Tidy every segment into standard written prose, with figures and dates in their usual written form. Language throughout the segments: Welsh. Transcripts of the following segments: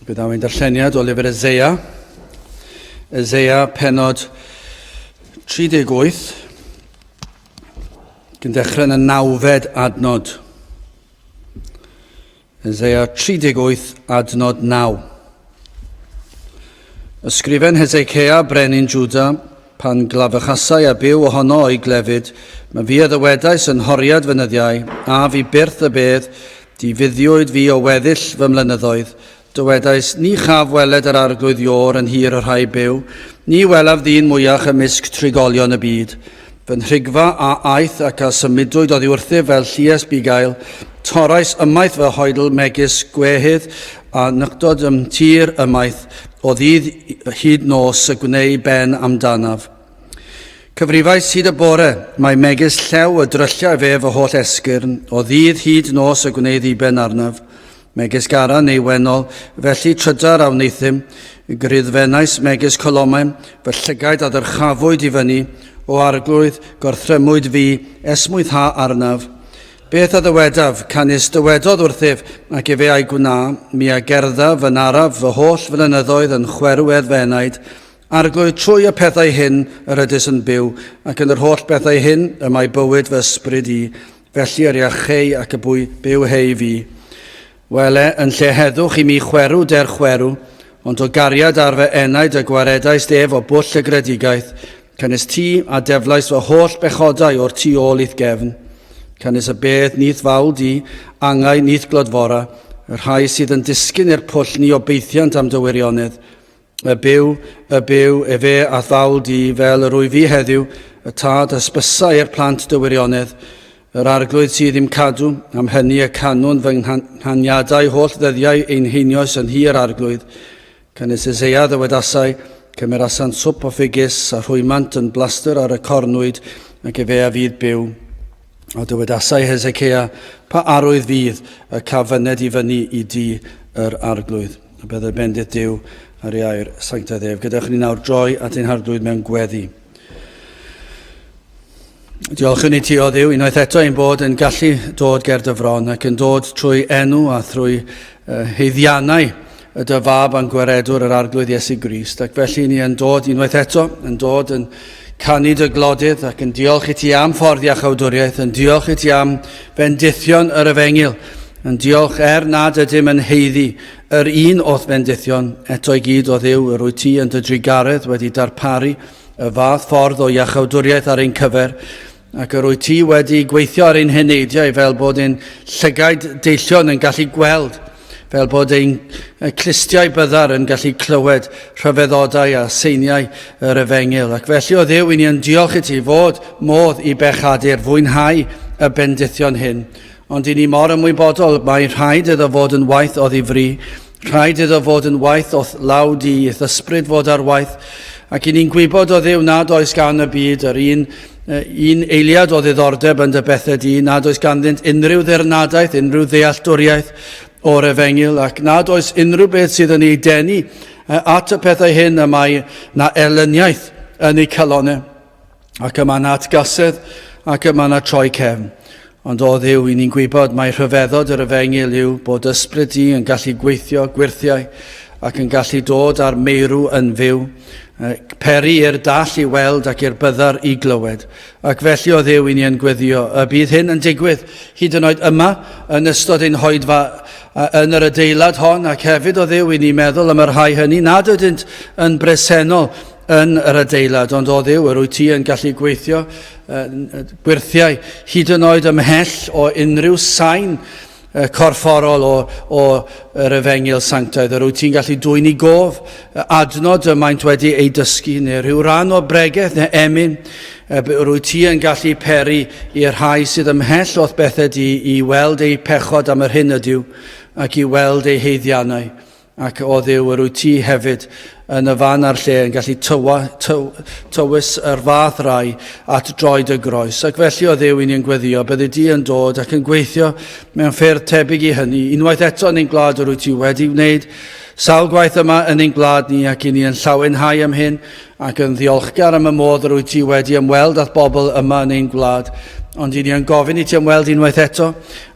Bydd am ein darlleniad o lyfr Eseia penod 38, gan dechrau yn y 9fed adnod. Eseia 38 adnod 9. Ysgrifen Hesecia brenin Jwda, pan glafychasau a byw ohono o'i glefyd, mae fi a ddywedais yn horiad fynyddiau, a fi byrth y bedd, di fuddiwyd fi o weddill fy mlynyddoedd, dywedais ni chaf weled yr arglwydd ior yn hir yr rhai byw, ni welaf ddyn mwyach ymysg trigolion y byd. Fy nhrigfa a aeth ac a symudwyd oddi wrthif fel llues bugail, torais ymaith fy hoedl megis gwehydd a nycdod tir ymaith o ddydd hyd nos y gwneud ben amdanaf. Cyfrifais hyd y bore, mae megis llew y drylliau fe fy holl esgyrn, o ddydd hyd nos y gwneud i ben arnaf. Megis gara neu wenol, felly trydar awn neithym, gryddfennais megis colomau, fy llygaid a ddyrchafwyd i fyny, o arglwydd gorthrymwyd fi, esmwydd ha arnaf. Beth a ddywedaf, canis dywedodd wrthif, ac efe a'i gwna, mi a gerdda fy naraf fy holl flynyddoedd yn chwerwedd fenaid, arglwydd trwy y pethau hyn yr ydys yn byw, ac yn yr holl bethau hyn y mae bywyd fy ysbryd i, felly yr iachau ac y byw hei fi. Wele, yn lle heddwch i mi chwerw der chwerw, ond o gariad ar fy enaid y gwaredais def o bwll y gredigaeth, canis ti a deflais fy holl bechodau o'r tu ôl i'th gefn. Canis y bedd nith fawl di, angau nith glodfora, yr rhai sydd yn disgyn i'r pwll ni o beithiant am dywirionedd. Y byw, efe a fawl di fel yr wyf fi heddiw, y tad ysbysau i'r plant dywirionedd, yr arglwydd sydd ddim cadw, am hynny y canwn fy nghaniadau holl ddyddiau ein heinios yn hir arglwydd. Canis Eseia ddywedasau, cymerasan swp o ffigys a rhwymant yn blaster ar y cornwyd ac efe a fydd byw. O dywedasau Hesecia, pa arwydd fydd y cafyned i fyny i di yr arglwydd. A bydd y bendith Duw ar ei air sanctaidd ef. Gyda'ch ni nawr droi at ein harglwydd mewn gweddi. Diolch yn ei ti o Dduw, unwaith eto ein bod yn gallu dod ger dyfron ac yn dod trwy enw a trwy heiddiannau y dyfab a'n gwaredwr yr arglwydd Iesu Grist. Ac felly ni yn dod unwaith eto, yn dod yn canu dy glodydd ac yn diolch i ti am ffordd iach awdwriaeth, yn diolch i ti am bendithion yr efengil, yn diolch nad ydym yn heiddi yr un o'th bendithion eto i gyd o Dduw, yr wyt ti yn dy drigaredd wedi darparu y fath ffordd o iachawdwriaeth ar ein cyfer, ac yr wyt ti wedi gweithio ar ein heneidiau fel bod ein llygaid deillion yn gallu gweld, fel bod ein clistiau byddar yn gallu clywed rhyfeddodau a seiniau yr efengil. Ac felly o Dduw, i ni yn diolch i ti fod modd i bechadur fwynhau y bendithion hyn. Ond i ni mor ymwybodol, mae rhaid iddo fod yn waith o ddifri, rhaid iddo fod yn waith o law di, eith ysbryd fod ar waith, ac i ni'n gwybod o Dduw nad oes gan y byd yr un eiliad o ddiddordeb yn dy bethau di, nad oes ganddynt unrhyw ddirnadaeth, unrhyw ddealltwriaeth o'r efengil, ac nad oes unrhyw beth sydd yn ei denu at y pethau hyn y mae na elyniaeth yn ei calonau, ac yma na atgasedd, ac yma na troi cefn. Ond o Dduw, i ni'n gwybod mae rhyfeddod yr efengil yw bod ysbryd di yn gallu gweithio gwirthiau ac yn gallu dod ar meirw yn fyw, peri i'r dall i weld ac i'r byddar i glywed. Ac felly o Dduw, i ni yn gweddio, y bydd hyn yn digwydd hyd yn oed yma yn ystod ein hoedfa yn yr adeilad hon, ac hefyd o Dduw, i ni meddwl am yr rhai hynny nad ydynt yn bresennol yn yr adeilad, ond o Dduw, yr wyt ti yn gallu gweithio gwirthiau hyd yn oed ymhell o unrhyw sain corfforol o yr efengil sanctaidd. Yr wyt ti'n gallu dwy'n i gof adnod y maent wedi ei dysgu, neu rhyw ran o bregaeth neu emyn, yr wyt ti yn gallu peri i'r rhai sydd ymhell o'th bethau di i weld ei pechod am yr hyn ydyw, ac i weld ei heiddiannau. Ac o Dduw, yr wyt ti hefyd yn y fan ar lle yn gallu tywys yr fath rai at droed y groes. Ac felly o Dduw, i ni'n gweddio, bydde di yn dod ac yn gweithio mewn ffyrdd tebyg i hynny. Unwaith eto ni'n glad yr wyt ti wedi wneud Sawl gwaith yma yn ein gwlad ni ac i ni yn llawenhau am hyn ac yn ddiolchgar am y modd yr wyt ti wedi ymweld â'r bobl yma yn ein gwlad. Ond i ni yn gofyn i ti ymweld unwaith eto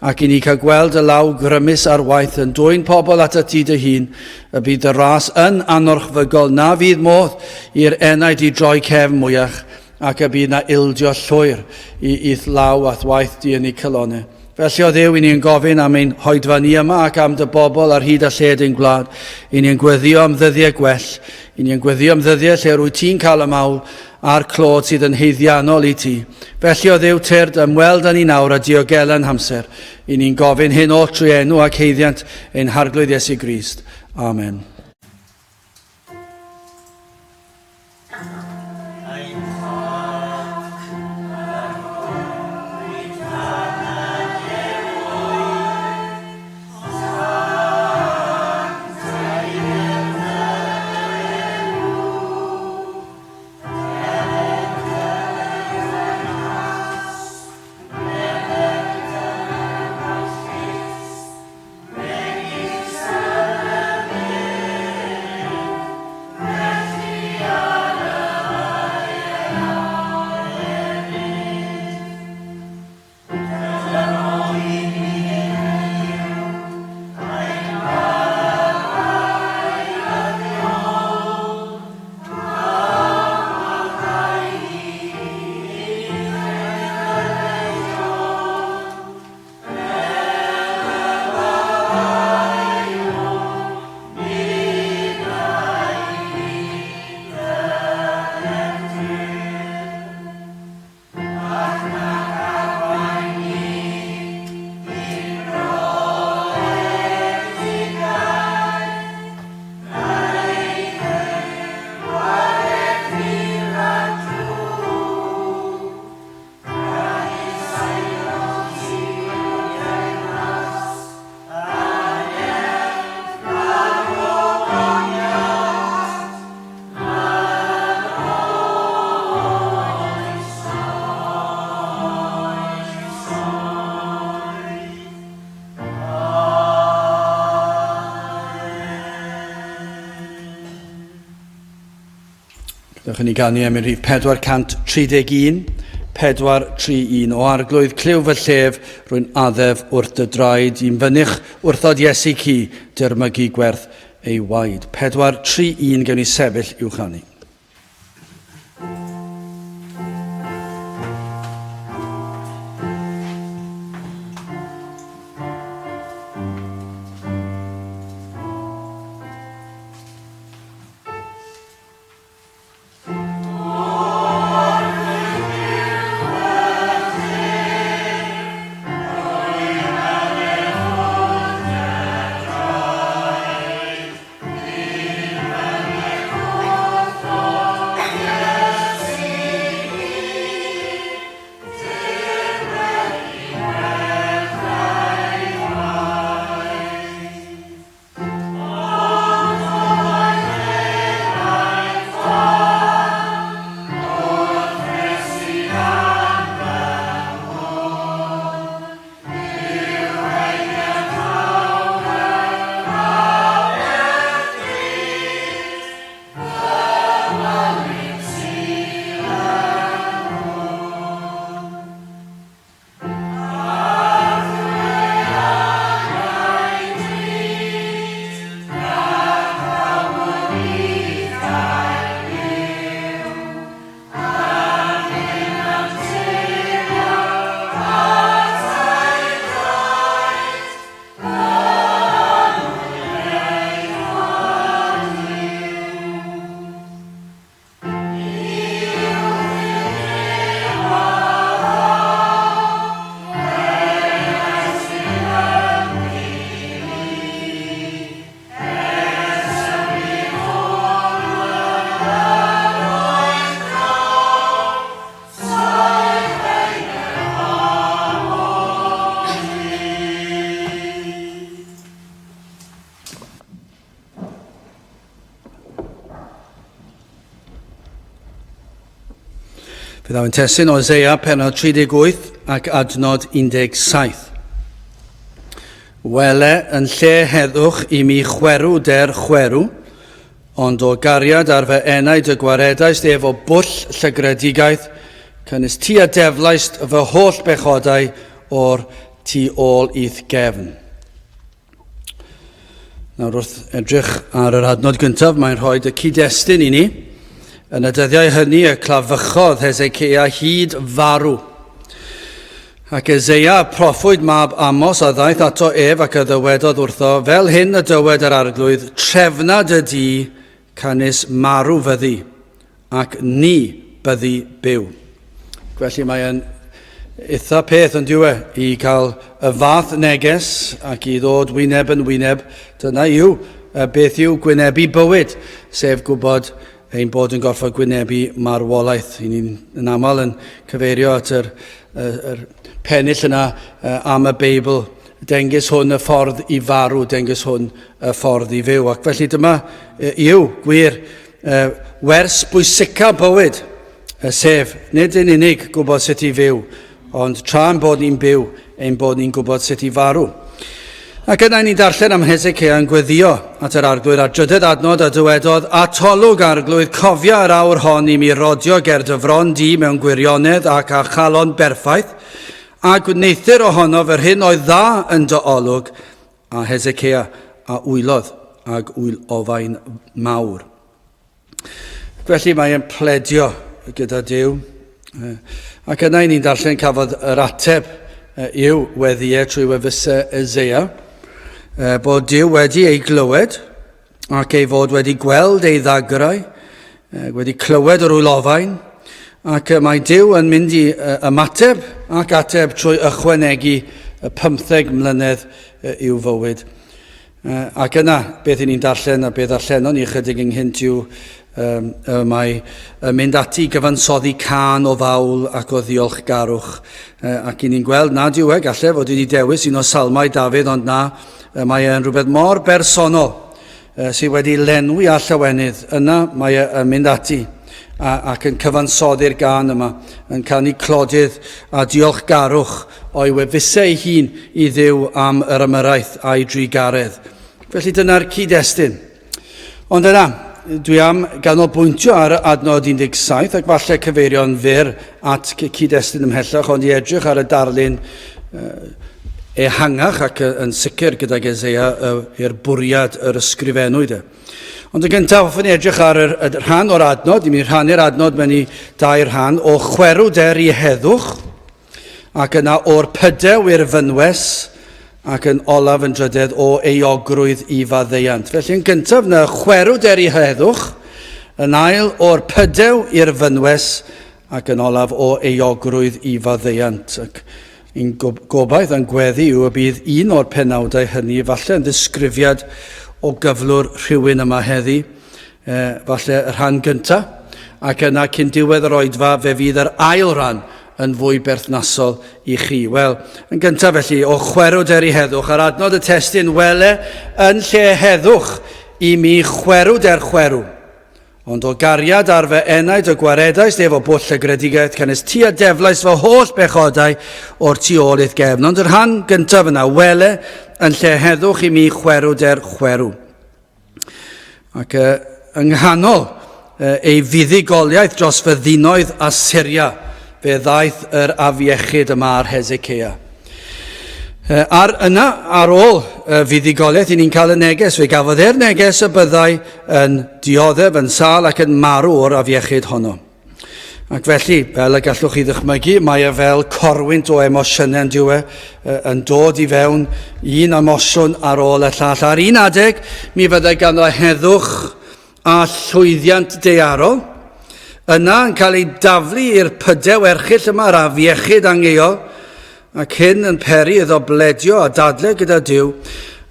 ac i ni cael gweld y law grymus ar waith yn dwy'n pobl at y ti dy hun. Y bydd y ras yn anorchfygol na fydd modd i'r enaid i droi cefn mwyach ac y bydd na ildio llwyr i law at waith di yn ei cylonau. Felly o Dduw, i ni'n gofyn am ein hoedfa ni yma ac am dy bobl ar hyd a lled ein gwlad. I ni'n gweddio am ddyddiau gwell. I ni'n gweddio am ddyddiau lle rwy ti'n cael y mawl a'r clod sydd yn heiddiannol i ti. Felly o Dduw, tyrd ymweld â ni nawr a diogelan hamser. I ni'n gofyn hyn o trwy enw ac heiddiant ein harglwydd Iesu Grist. Amen. Dewch ni ganu am rhif 431, 431 o arglwydd cliw fy llef rwy'n addef wrth dy draed i'n fynych wrthod Iesu ci dyrmygu gwerth ei waed. 431 gewn ni sefyll i'w chanu. Bydd aw'n testyn Osea pennod 38 ac adnod 17. Wele yn lle heddwch I mi chwerw der chwerw, ond o gariad ar fy enaid y gwaredaist efo bwll llygredigaidd, cynnes ti a deflaist fy holl bechodau o'r tu ôl i'th gefn. Nawr wrth edrych ar yr adnod gyntaf, mae'n rhoi y cyd-destun I ni. Yn y dyddiau hynny, y clafychodd Hesekia hyd farw. Ac Eseia, proffwyd mab Amos, a ddaeth ato ef ac y ddywedodd wrtho, fel hyn y dywed yr arglwydd, trefnad ydi canis marw fyddi, ac ni byddi byw. Felly mae'n eitha peth yn diwe I cael y fath neges ac I ddod wyneb yn wyneb. Dyna yw beth yw gwynebu bywyd, sef gwybod ein bod yn gorfod gwynebu marwolaeth. Ni'n aml yn cyfeirio at yr pennill yna am y Beibl, dengys hwn y ffordd I farw, dengys hwn y ffordd I fyw. Ac felly dyma yw gwir wers bwysica bywyd, sef nid yn unig gwybod sut I fyw, ond tra'n bod ni'n byw, ein bod ni'n gwybod sut I farw. Ac yna ni'n darllen am Hesekia yn gweddio at yr arglwydd a drydydd adnod a dywedodd, a tolwg arglwydd cofia yr awr hon I mi rodio ger dyfron di mewn gwirionedd ac a chalon berffaith, a gwneithir ohono fyr hyn oedd dda yn dy olwg, a Hesekia a wylodd ag wyl ofain mawr. Felly mae'n pledio gyda Duw, ac yna ni'n darllen cafodd yr ateb yw weddiau trwy wefusau Eseia, bod Duw wedi ei glywed ac ei fod wedi gweld ei ddagrau, wedi clywed yr wylofain, ac mae Duw yn mynd I ymateb ac ateb trwy ychwanegu 15 mlynedd i'w fywyd. Ac yna, beth ni'n darllen a beth darllenon ni chydig ynghynt yw mae mynd ati gyfansoddi can o fawl ac o ddiolchgarwch. Ac ni'n gweld nad yw galle fod wedi dewis un o salmau Dafydd, ond na, mae e'n rhywbeth mor bersonol sydd wedi lenwi a llawenydd. Yna mae e'n mynd ati ac yn cyfansoddi'r gan yma, yn cael ni clodydd a diolchgarwch o'i wefusau ei hun I Dduw am yr ymyraeth a'i drigaredd. Felly dyna'r cyd-destun. Ond yna, dwi am ganolbwyntio ar adnod 17 ac falle cyfeirio'n fyr at cyd-destun ymhellach, ond I edrych ar y darlun ehangach ac yn sicr gyda Eseia i'r bwriad yr ysgrifenwyd. Ond yn gyntaf, hoffwn ni edrych ar y rhan o'r adnod, I mi rhannu'r adnod mewn I 2 rhan, o chwerw der I heddwch, ac yna o'r pydew i'r fynwes, ac yn olaf yn drydydd o euogrwydd I faddeuant. Felly yn gyntaf, na chwerw der I heddwch, yn ail o'r pydew i'r fynwes, ac yn olaf o euogrwydd I faddeuant. Ac un gobaith yn gweddi yw y bydd un o'r penawdau hynny, falle yn ddisgrifiad o gyflwr rhywun yma heddi, falle y rhan gyntaf, ac yna cyn diwedd yr oedfa fe fydd yr ail rhan yn fwy berthnasol I chi. Wel, yn gyntaf felly, o chwerw der I heddwch, ar adnod y testun wele yn lle heddwch I mi chwerw der chwerw. Ond o gariad ar fy enaid y gwaredaist efo bwll y gredigaeth, canes ti a deflaist fy holl bechodau o'r tu ôl i'th gefn. Ond yr rhan gyntaf yna, wele yn lle heddwch I mi chwerw der chwerw. Ac yng nghanol ei fuddugoliaeth dros fy ddinoedd Asyria, fe ddaeth yr afiechyd yma ar Hesekia. Ar ôl fuddugoliaeth, ni'n cael y neges. Fe gafodd neges y byddai yn dioddef, yn sal ac yn marw o'r afiechyd honno. Ac felly, fel y gallwch chi ddychmygu, mae fel corwynt o emosiynau'n diwe yn dod I fewn un emosiwn ar ôl y llall. Ar un adeg, mi fyddai ganddo heddwch a llwyddiant daearol. Yna yn cael ei daflu i'r pydew erchyll yma, ar afiechyd angheuol, ac hyn yn peri iddo bledio a dadle gyda Duw.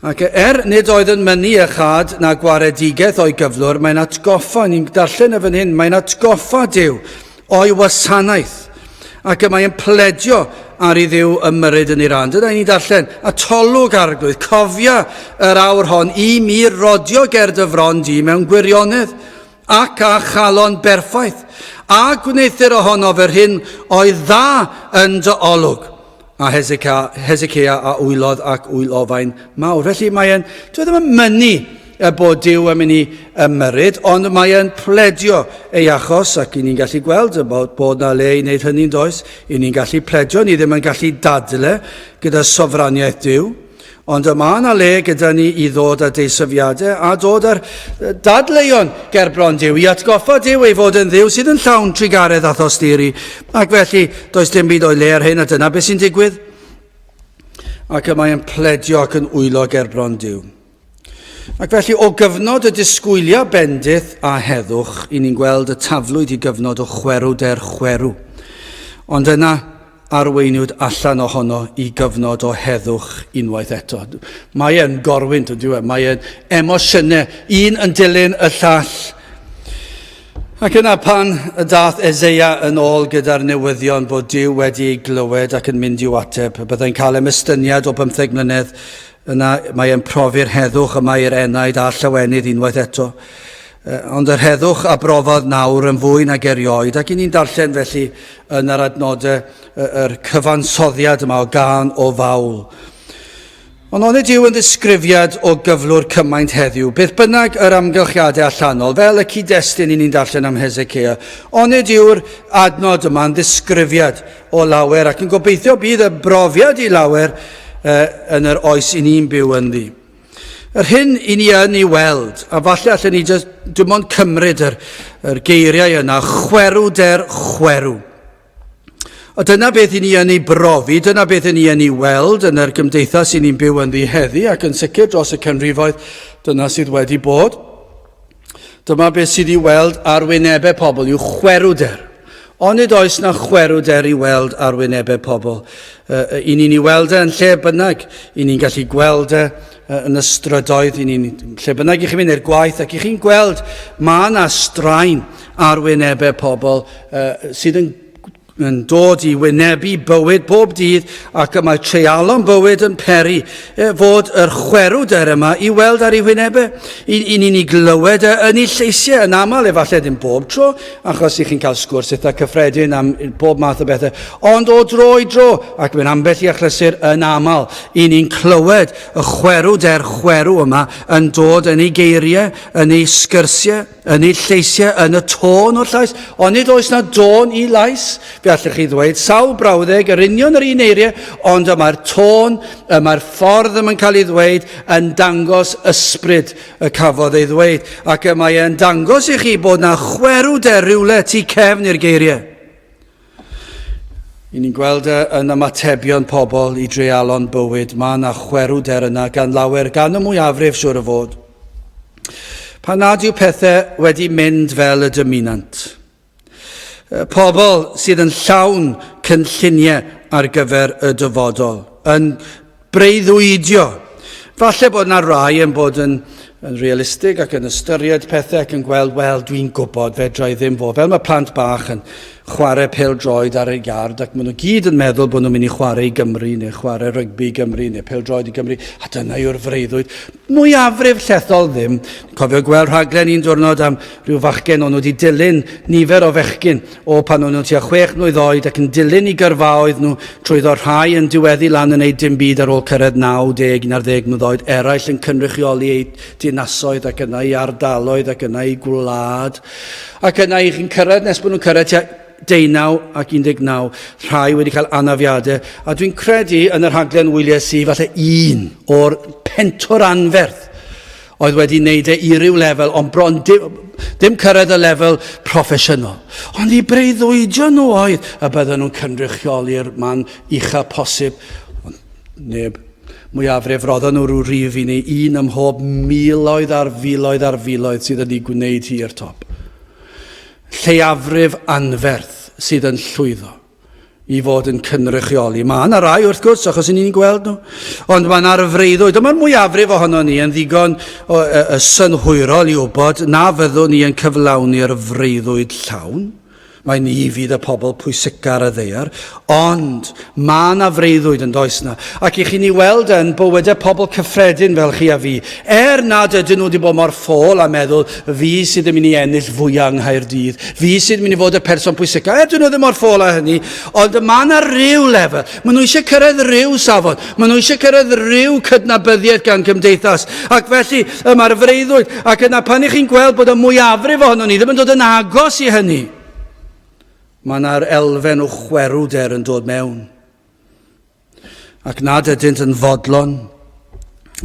Ac nid oedd yn mynnu chad na gwaredigaeth o'i gyflwr, mae'n atgoffa, ni'n darllen y fan hyn, mae'n atgoffa Duw o'i wasanaeth. Ac mae'n pledio ar I Dduw ymyrryd yn ei ran. Dyna ni'n darllen, a tolwg arglwydd, cofia yr awr hon I mi rodio ger dyfron di mewn gwirionedd ac a chalon berffaith, a gwneithir ohono fyr hyn oedd dda yn dy olwg, a Hesecia a wylodd ac wylofain mawr. Felly mae'n, dwi ddim yn mynnu bod Duw yn mynd i ymyrryd, ond mae'n pledio ei achos, ac i ni'n gallu gweld bod na le i wneud hynny'n does, i ni'n gallu pledio, ni ddim yn gallu dadle gyda sofraniaeth Duw, ond yma yna le gyda ni i ddod â deisyfiadau a dod ar dadleuon gerbron Duw, i atgoffa Duw ei fod yn Dduw sydd yn llawn trigaredd a thosturi, ac felly does dim byd o'i le ar hyn, a dyna beth sy'n digwydd, ac mae'n pledio ac yn wylo gerbron Duw. Ac felly o gyfnod y disgwyliau bendith a heddwch, i ni'n gweld y taflwyd i gyfnod o chwerw der chwerw. Ond yna arweiniwyd allan ohono i gyfnod o heddwch unwaith eto. Mae e'n gorwynt, mae e'n emosiynau, un yn dilyn y llall. Ac yna pan y dath Eseia yn ôl gyda'r newyddion bod Duw wedi ei glywed ac yn mynd i'w ateb, byddai'n cael ymystyniad o 15 mlynedd, yna mae e'n profi'r heddwch y mae'r enaid a llawenydd unwaith eto. Ond yr heddwch a brofodd nawr yn fwy nag erioed, ac i ni'n darllen felly yn yr adnodau yr cyfansoddiad yma o gan o fawl. Ond ond Duw yn ddisgrifiad o gyflwr cymaint heddiw, beth bynnag yr amgylchiadau allanol, fel y cyd-destun i ni'n darllen am Hesecia, ond yw'r adnod yma'n ddisgrifiad o lawer, ac yn gobeithio bydd y brofiad i lawer yn yr oes i ni'n byw ynddi. Yr hyn i ni yn ei weld, a falle allan ni dim ond cymryd yr geiriau yna, chwerw der chwerw. A dyna beth i ni yn ei brofi, dyna beth i ni yn ei weld yn yr gymdeithas i ni'n byw ynddi heddi, ac yn sicr dros y canrifoedd dyna sydd wedi bod. Dyma beth sydd i weld ar wynebau pobl yw chwerw der. Ond nid oes na chwerw der i weld ar wynebau pobl. I ni'n ei weld yn lle bynnag, i ni'n gallu gweld yn y strydoedd, lle bynnag i chi'n mynd i'r gwaith, ac i chi'n gweld mae yna straen ar wynebau pobl sydd yn dod i wynebu bywyd bob dydd, ac mae treialon bywyd yn peri fod yr chwerw der yma i weld ar ei wynebau. I ni'n ei glywed yn ei lleisiau, yn aml efallai ddim bob tro, achos i chi'n cael sgwrs eitha cyffredin am bob math o bethau, ond o dro i dro, ac mae'n ambell i achlysur yn aml, i ni'n clywed y chwerw der chwerw yma yn dod yn ei geiriau, yn ei sgyrsiau, yn ei lleisiau, yn y tôn o'r llais, ond nid oes na tôn i lais. Fe allwch chi ddweud sawl brawddeg yr union yr un eiriau, ond mae'r tôn, mae'r ffordd yma'n cael ei ddweud yn dangos ysbryd y cafodd ei ddweud, ac mae e'n dangos i chi bod na chwerw der rywle tu cefn i'r geiriau. I ni'n gweld yn ymatebion pobl i dreialon bywyd, mae na chwerw der yna gan lawer, gan y mwyafrif siwr o fod. Pan nad yw pethau wedi mynd fel y dymunant. Pobl sydd yn llawn cynlluniau ar gyfer y dyfodol, yn breuddwydio. Falle bod yna rai yn bod yn realistig ac yn ystyried pethau ac yn gweld, wel, dwi'n gwybod, fedra i ddim fod. Fel mae plant bach yn chwarae pêl-droed ar y iard, ac maen nhw gyd yn meddwl bod nhw'n mynd i chwarae i Gymru, neu chwarae rygbi i Gymru, neu pêl-droed i Gymru, a dyna yw'r freuddwyd. Mwyafrif llethol ddim. Cofio gweld rhaglen un diwrnod am ryw fachgen, o'n nhw wedi dilyn nifer o fechgyn o pan o'n nhw tua 6 mlwydd oed, ac yn dilyn i gyrfaoedd nhw trwy rhai yn diweddu lan yn ei dim byd ar ôl cyrraedd 9, 10, 11 mlwydd oed, eraill yn cynrychioli ei dinasoedd ac yna ei ardaloedd ac yna ei gwlad. Ac yna i chi'n cyrraedd nes bod nhw'n cyrraedd tua 19 ac 19, rhai wedi cael anafiadau, a dwi'n credu yn yr rhaglen wyliau sydd falle un o'r pentwr anferth oedd wedi wneud i ryw lefel, ond bron dim cyrraedd y lefel proffesiynol. Ond i breuddwydio nhw oedd y bydden nhw'n cynrychioli'r man ucha posib. Neb mwyafrif rodden nhw rhyw rif i ni, un ym mhob miloedd ar filoedd sydd yn ei gwneud hi i'r top. Lleiafrif anferth sydd yn llwyddo i fod yn cynrychioli. Mae yna rai wrth gwrs, achos ni'n gweld nhw, ond mae yna'r freuddwyd. Dyma'r mwyafrif ohono ni yn ddigon synhwyrol i wybod na fyddwn ni yn cyflawni'r freuddwyd llawn. Mae ni fydd y pobl pwysicar y ddeir, ond mae yna freuddwyd yn does na. Ac I chi ni weld yn bywydau pobl cyffredin fel chi a fi, nad ydyn nhw wedi bod mor ffôl a meddwl fi sydd yn mynd I ennill fwyaf yng Nghaerdydd, fi sydd yn mynd I fod y person pwysicar. Ydyn nhw ddim mor ffôl a hynny, ond mae yna ryw lefel. Maen nhw eisiau cyrraedd ryw safon, maen nhw eisiau cyrraedd ryw cydnabyddiaeth gan gymdeithas. Ac felly mae'r freuddwyd, ac yna pan I chi'n gweld bod y mwyafrif ohono ni ddim yn dod yn agos I hynny, mae yna'r elfen o chwerwder yn dod mewn. Ac nad ydynt yn fodlon,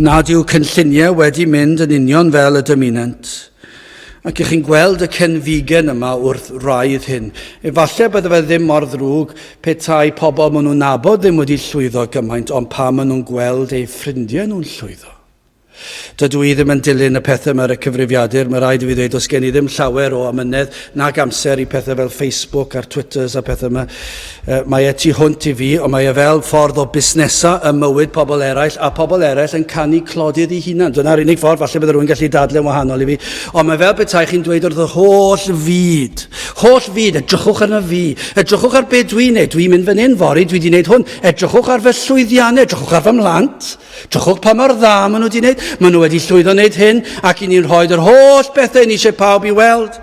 nad yw cynlluniau wedi mynd yn union fel y dymunant. Ac I chi'n gweld y cenfigen yma wrth raidd hyn. Efallai bydde fe ddim mor ddrwg petai pobl maen nhw'n nabod ddim wedi llwyddo gymaint, ond pa maen nhw'n gweld eu ffrindiau nhw'n llwyddo. Dydw I ddim yn dilyn y pethau yma'r cyfrifiadur. Mae rhaid I fi ddweud, os gen I ddim llawer o amynedd nag amser I pethau fel Facebook a'r Twitters a pethau yma. Mae tu hwnt I fi, ond mae fel ffordd o busnesau y mywyd pobl eraill, a pobl eraill yn canu clodydd I hunan. Dyna'r unig ffordd, falle bydde rhywun gallu dadlau wahanol I fi. Ond mae fel petai chi'n dweud wrth y holl fyd, edrychwch arno fi, edrychwch ar be dwi'n neud. Dwi'n mynd fan hyn fori, dwi wedi wneud hwn, edrychwch ar fy llwyddiannau, edrychwch ar fy mhlant, edrychwch pa mor dda maen nhw wedi wneud. Maen nhw wedi llwyddo wneud hyn, ac I ni'n rhoi'r holl bethau ni eisiau pawb I weld.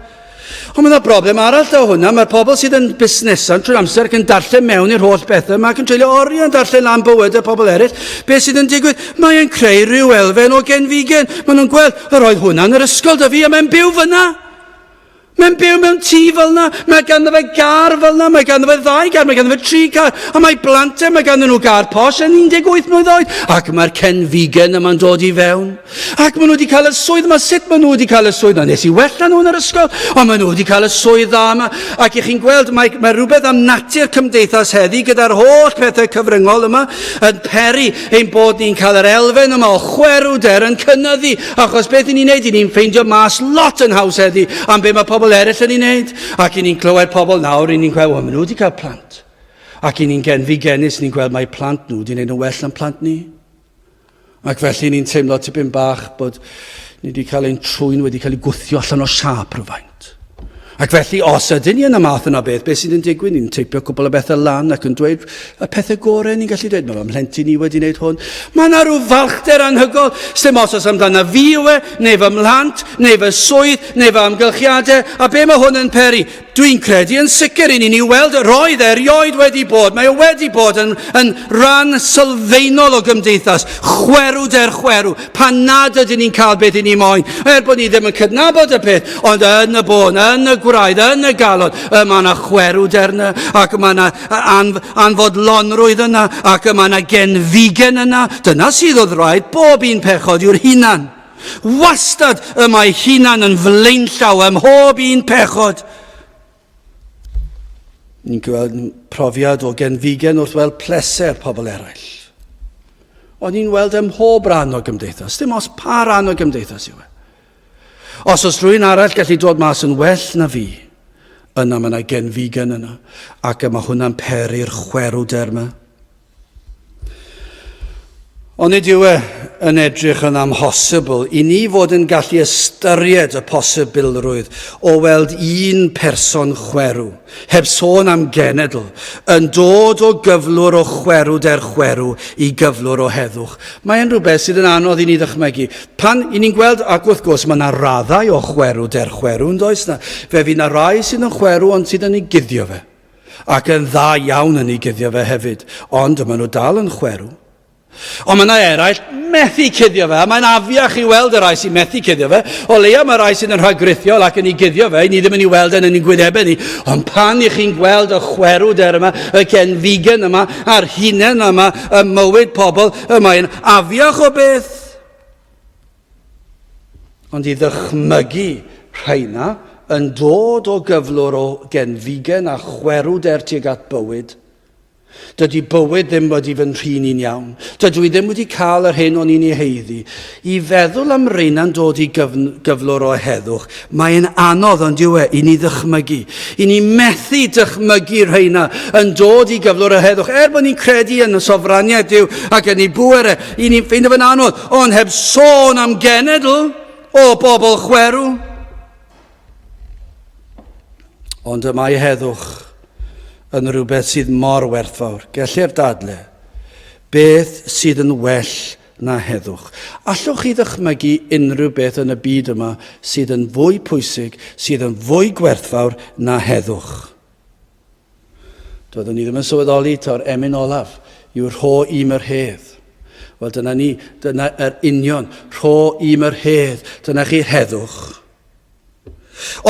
Ond mae yna broblem arall da hwnna, mae'r pobl sydd yn busnesan trwy'r amser ac yn darllen mewn i'r holl bethau, mae ac yn treulio oriau yn darllen lan bywyd y pobl eraill. Beth sydd yn digwydd? Mae e'n creu rhyw elfen o genfigen. Maen nhw'n gweld, roedd hwnna yn yr ysgol da fi, a mae'n byw fyna. Mae'n byw mewn tŷ fel yna, mae ganddo fe gar fel yna, mae ganddo fe 2 gar, mae ganddo fe 3 gar, a mae blantau, mae ganddo nhw gar posh yn 18 mlwydd oed, ac mae'r cenfigen yma'n dod I fewn. Ac maen nhw wedi cael y swydd yma, sut maen nhw wedi cael y swydd yma? Nes I wella nhw yn yr ysgol, ond maen nhw wedi cael y swydd dda yma, ac I chi'n gweld, mae rhywbeth am natur cymdeithas heddi gyda'r holl pethau cyfryngol yma, yn peri ein bod ni'n cael yr elfen yma o chwerwder yn cynyddu, achos beth I ni'n neud, I ni'n ffeindio mas lot yn haws heddi, am be mae pobl eraill yn ei wneud, ac I ni'n clywed pobl nawr, I ni'n gweld, maen nhw wedi cael plant. Ac I ni'n genus, ni'n gweld mae plant nhw wedi wneud yn well yn plant ni. Ac felly ni'n teimlo tipyn bach bod ni wedi cael ein trwyn wedi cael ei gwthio allan o siap rhywfaint. Ac felly, os ydyn ni yn y math yna beth sydd yn digwydd, ni'n teipio cwbl o bethau lan ac yn dweud y pethau gorau ni'n gallu dweud, mae mhlentyn ni wedi wneud hwn. Mae yna rhyw falchder anhygol, sdim os amdana fi yw neu fy mhlant, neu fy swydd, neu fy amgylchiadau, a be mae hwn yn peri? Dwi'n credu yn sicr I ni weld roedd erioed wedi bod, mae wedi bod yn ran sylfaenol o gymdeithas, chwerw, pan nad ydyn ni'n cael beth I ni moyn, bod ni ddim yn cydnabod y peth, ond yn y bôn, yn y gwraidd, yn y galon, mae yna chwerwder yna, ac mae yna anfodlonrwydd yna, ac mae yna genfigen yna. Dyna sydd oedd rhaid, bob un pechod yw'r hunan. Wastad y mae hunan yn flaenllaw ym mhob un pechod. Ni'n gweld profiad o genfigen wrth weld pleser pobl eraill. Ond ni'n weld mhob rhan o gymdeithas, dim os pa rhan o gymdeithas yw e. Os rhywun arall gallu dod mas yn well na fi, yna mae yna genfigen yna, ac mae hwnna'n peri'r chwerwder yma. Ond nid yw yn edrych yn amhosibl I ni fod yn gallu ystyried y posibilrwydd o weld un person chwerw, heb sôn am genedl, yn dod o gyflwr o chwerw I gyflwr o heddwch. Mae'n rhywbeth sydd yn anodd I ni ddychmygu. Pan I ni'n gweld, ac wrth gwrs, mae yna raddau o chwerw, yn does na. Fe fydd yna rai sydd yn chwerw ond sydd yn ei guddio fe. Ac yn dda iawn yn ei guddio fe hefyd. Ond maen nhw dal yn chwerw. Ond mae yna eraill methu cuddio fe, a mae'n afiach I weld y rai sy'n methu cuddio fe. O leia mae rai sy'n rhagrithiol ac yn ei guddio fe, ni ddim yn ei weld yn ein gwynebau ni. Ond pan I chi'n gweld y chwerwder yma, y genfigen yma, a'r hunain yma, y mywyd pobl, mae'n afiach o beth. Ond I ddychmygu rhaina yn dod o gyflwr o genfigen a chwerwder tuag at bywyd, dydy bywyd ddim wedi fy'n rhin i'n iawn. Dydw I ddim wedi cael yr hyn o'n i'n ei heiddi. I feddwl am reina'n dod I gyflwr o heddwch, mae'n anodd ond yw I ni ddychmygu. I ni methu dychmygu reina yn dod I gyflwr o heddwch. Bod ni'n credu yn y sofraniaeth Duw ac yn ei bwere, I ni'n ffeindio fe'n anodd. Ond heb sôn am genedl o bobl chwerw. Ond y mae heddwch yn rhywbeth sydd mor werthfawr. Gellir dadle, beth sydd yn well na heddwch. Allwch chi ddychmygu unrhyw beth yn y byd yma sydd yn fwy pwysig, sydd yn fwy gwerthfawr na heddwch. Doeddwn ni ddim yn sylweddoli ta'r emyn olaf yw rho i'm yr hedd. Wel, dyna union, rho i'm yr hedd, dyna chi'r heddwch.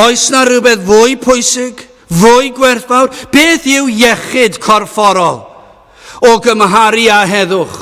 Oes na rhywbeth fwy pwysig, fwy gwerthfawr? Beth yw iechyd corfforol o gymharu â heddwch?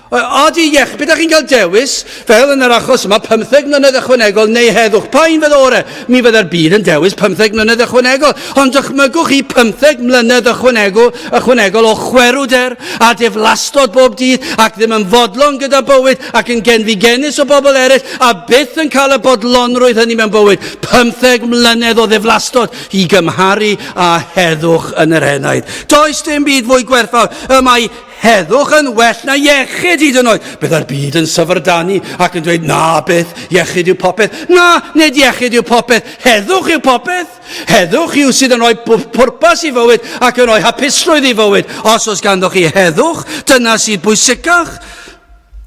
Odi iechyd, beth ydych chi'n cael dewis, fel yn yr achos yma, 15 mlynedd ychwanegol neu heddwch? Pa un fydd ore? Mi fydda'r byd yn dewis 15 mlynedd ychwanegol. Ond dychmygwch chi 15 mlynedd ychwanegol o chwerwder a diflastod bob dydd ac ddim yn fodlon gyda bywyd ac yn genfigenus o bobl eraill a byth yn cael y bodlonrwydd hynny mewn bywyd. 15 mlynedd o ddiflastod i gymharu â heddwch yn yr enaid. Does dim byd fwy gwerthfawr. Y mae heddwch yn well na iechyd hyd yn oed. Byddai'r byd yn syfrdanu ac yn dweud, na beth, iechyd yw popeth. Na, nid iechyd yw popeth, heddwch yw popeth. Heddwch yw sydd yn rhoi pwrpas i fywyd ac yn rhoi hapusrwydd i fywyd. Os oes ganddoch chi heddwch, dyna sydd bwysicach.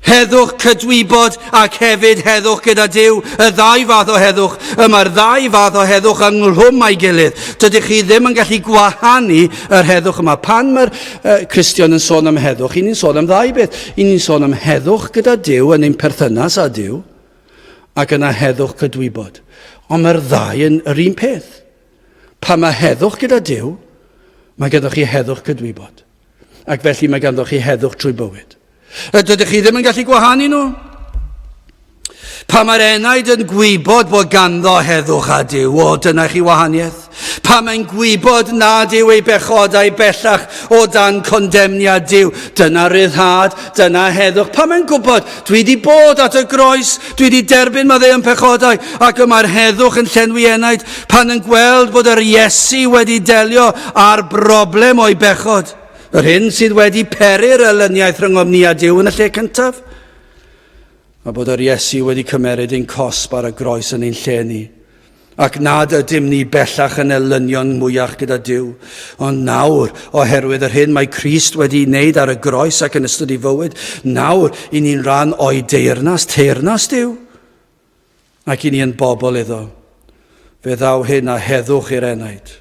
Heddwch cydwybod ac hefyd heddwch gyda Duw, y ddau fath o heddwch. Mae'r ddau fath o heddwch ynghlwm a'i gilydd. Dydych chi ddim yn gallu gwahanu yr heddwch yma. Pan mae'r Cristion yn sôn am heddwch, ni'n sôn am ddau beth. Ni'n sôn am heddwch gyda Duw yn ein perthynas â Duw, ac yna heddwch cydwybod. Ond mae'r ddau yn yr un peth. Pan mae heddwch gyda Duw, mae ganddoch chi heddwch cydwybod. Ac felly mae ganddoch chi heddwch trwy bywyd. Dydych chi ddim yn gallu gwahanu nhw? Pa mae'r enaid yn gwybod bod ganddo heddwch a Duw, dyna chi wahaniaeth. Pa mae'n gwybod nad yw ei bechodau bellach o dan condemniad Duw, dyna ryddhad, dyna heddwch. Pa mae'n gwybod, dwi wedi bod at y groes, dwi wedi derbyn maddeuon pechodau, ac mae'r heddwch yn llenwi enaid, pan yn gweld bod yr Iesu wedi delio â'r broblem o'i bechod. Yr hyn sydd wedi peri'r elyniaeth rhwng ni a Duw yn y lle cyntaf. A bod yr Iesu wedi cymeryd ein cosb ar y groes yn ein lle ni. Ac nad ydym ni bellach yn elynion mwyach gyda Duw. Ond nawr, oherwydd yr hyn mae Crist wedi wneud ar y groes ac yn ystod ei fywyd, nawr i ni'n rhan o'i teyrnas Duw. Ac i ni yn bobl iddo. Fe ddaw hyn a heddwch i'r enaid.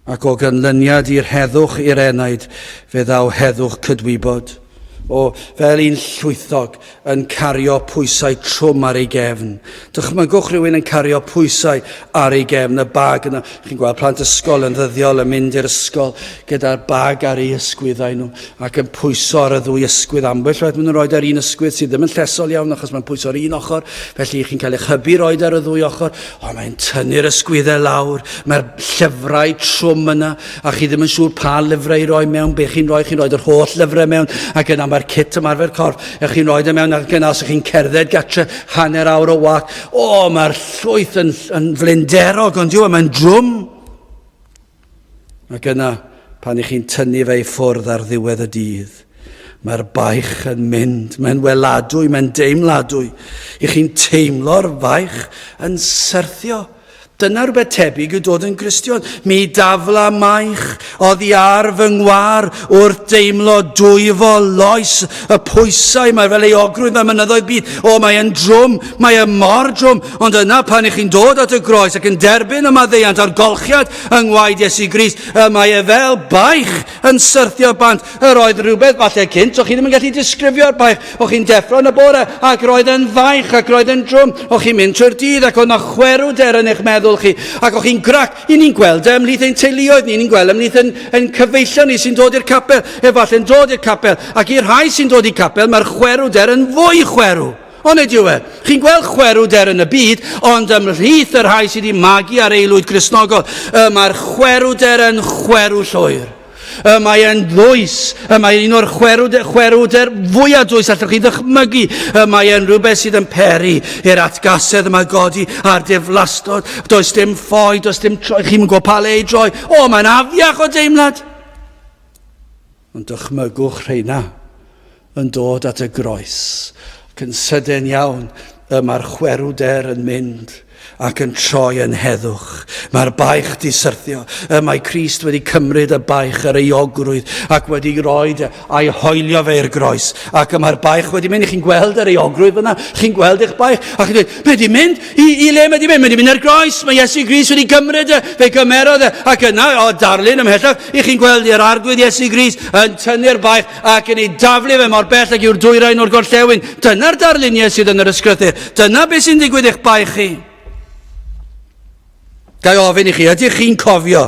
Ac o ganlyniad i'r heddwch i'r enaid, fe ddaw heddwch cydwybod. O fel un llwythog yn cario pwysau trwm ar ei gefn. Dychmygwch rhywun yn cario pwysau ar ei gefn, y bag yna. Chi'n gweld plant ysgol yn ddyddiol yn mynd i'r ysgol gyda'r bag ar ei ysgwyddau nhw ac yn pwyso ar y ddwy ysgwydd ambell. Maen nhw'n rhoi ar un ysgwydd sydd ddim yn llesol iawn achos mae'n pwyso ar un ochr. Felly chi'n cael eich hybu rhoi ar y ddwy ochr. O, mae'n tynnu'r ysgwyddau lawr. Mae'r llyfrau trwm yna a chi ddim yn siŵr pa lyfrau i roi mewn. Be chi'n rhoi'r holl lyfrau mewn ac yna mae'r kit ymarfer corff, eich chi'n rhoi mewn ac yna os ych chi'n cerdded gatre hanner awr o wac. O, mae'r llwyth yn flinderog, ond yw, mae'n drwm. Ac yna, pan ych chi'n tynnu fe i ffwrdd ar ddiwedd y dydd, mae'r baich yn mynd, mae'n weladwy, mae'n deimladwy. Ych chi'n teimlo'r baich yn syrthio. Dyna rhywbeth tebyg yw dod yn Gristion. Mi dafla maich oddi ar fy ngwar wrth deimlo dwyfo lois y pwysau. Mae fel ei ogrwydd mae mynyddoedd byd. O, mae yn drwm, mae yn mor drwm. Ond yna pan ych chi'n dod at y groes ac yn derbyn y maddeuant a'r golchiad yng ngwaed Iesu Grist, mae e fel baich yn syrthio bant. Yr oedd rhywbeth falle cynt, o chi ddim yn gallu disgrifio'r baich. O chi'n deffro yn y bore ac roedd yn faich ac roedd yn drwm. O chi'n mynd trwy'r dydd ac o'na chwerwder yn eich meddwl chi, ac o'ch chi'n grac, ni'n gweld ymhlith ein teuluoedd ni'n gweld ymhlith yn cyfeillio ni sy'n dod i'r capel, efallai'n dod i'r capel, ac i'r rhai sy'n dod i'r capel, mae'r chwerwder yn fwy chwerw. Ond ydyw e, chi'n gweld chwerwder yn y byd, ond ymhlith yr rhai sydd wedi magu ar eilwyd Cristnogol, mae'r chwerwder yn chwerw llwyr. Mae e'n ddwys, mae un o'r chwerwder fwyaf dwys allwch chi ddychmygu. Mae e'n rhywbeth sydd yn peri i'r atgasedd yma godi a'r diflastod. Does dim ffoi, does dim troi, chi'n gwybod pa le i droi. O, mae'n afiach o deimlad. Ond dychmygwch rheina yn dod at y groes. Ac yn sydyn iawn, mae'r chwerwder yn mynd. ac yn troi yn heddwch. Mae'r baich di syrthio. Mae Crist wedi cymryd y baich yr euogrwydd ac wedi rhoi a'i hoelio fe i'r groes. Ac mae'r baich wedi mynd. Chi'n gweld yr euogrwydd fyna? Chi'n gweld eich baich? Ac chi'n dweud, mae di mynd? I le mae di mynd? Mae di mynd i'r groes. Mae Iesu Grist wedi cymryd fe gymerodd ac yna, o darlun ymhellach, i chi'n gweld i'r arglwydd Iesu Grist yn tynnu'r baich ac yn ei daflu fe mor bell ac yw'r dwyrain o'r gorllewin. Dyna'r darluniau sydd yn yr ysgrythur. Dyna beth sy'n digwydd eich baich chi. Gai ofyn i chi, ydych chi'n cofio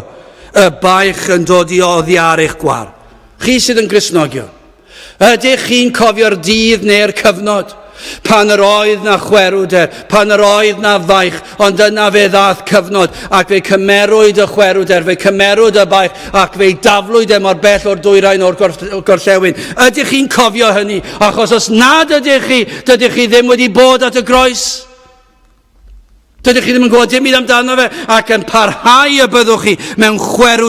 y baich yn dod i oddi ar eich gwar? Chi sydd yn Gristnogion. Ydych chi'n cofio'r dydd neu'r cyfnod? Pan yr oedd na chwerwder, pan yr oedd na faich, ond yna fe ddath cyfnod, ac fe cymerwyd y chwerwder, fe cymerwyd y baich, ac fe daflwyd mor bell o'r dwyrain o'r gorllewin. Ydych chi'n cofio hynny? Achos os nad ydych chi ddim wedi bod at y groes. Dydych chi ddim yn gwybod dim byd amdano fe, ac yn parhau y byddwch chi mewn chwerw.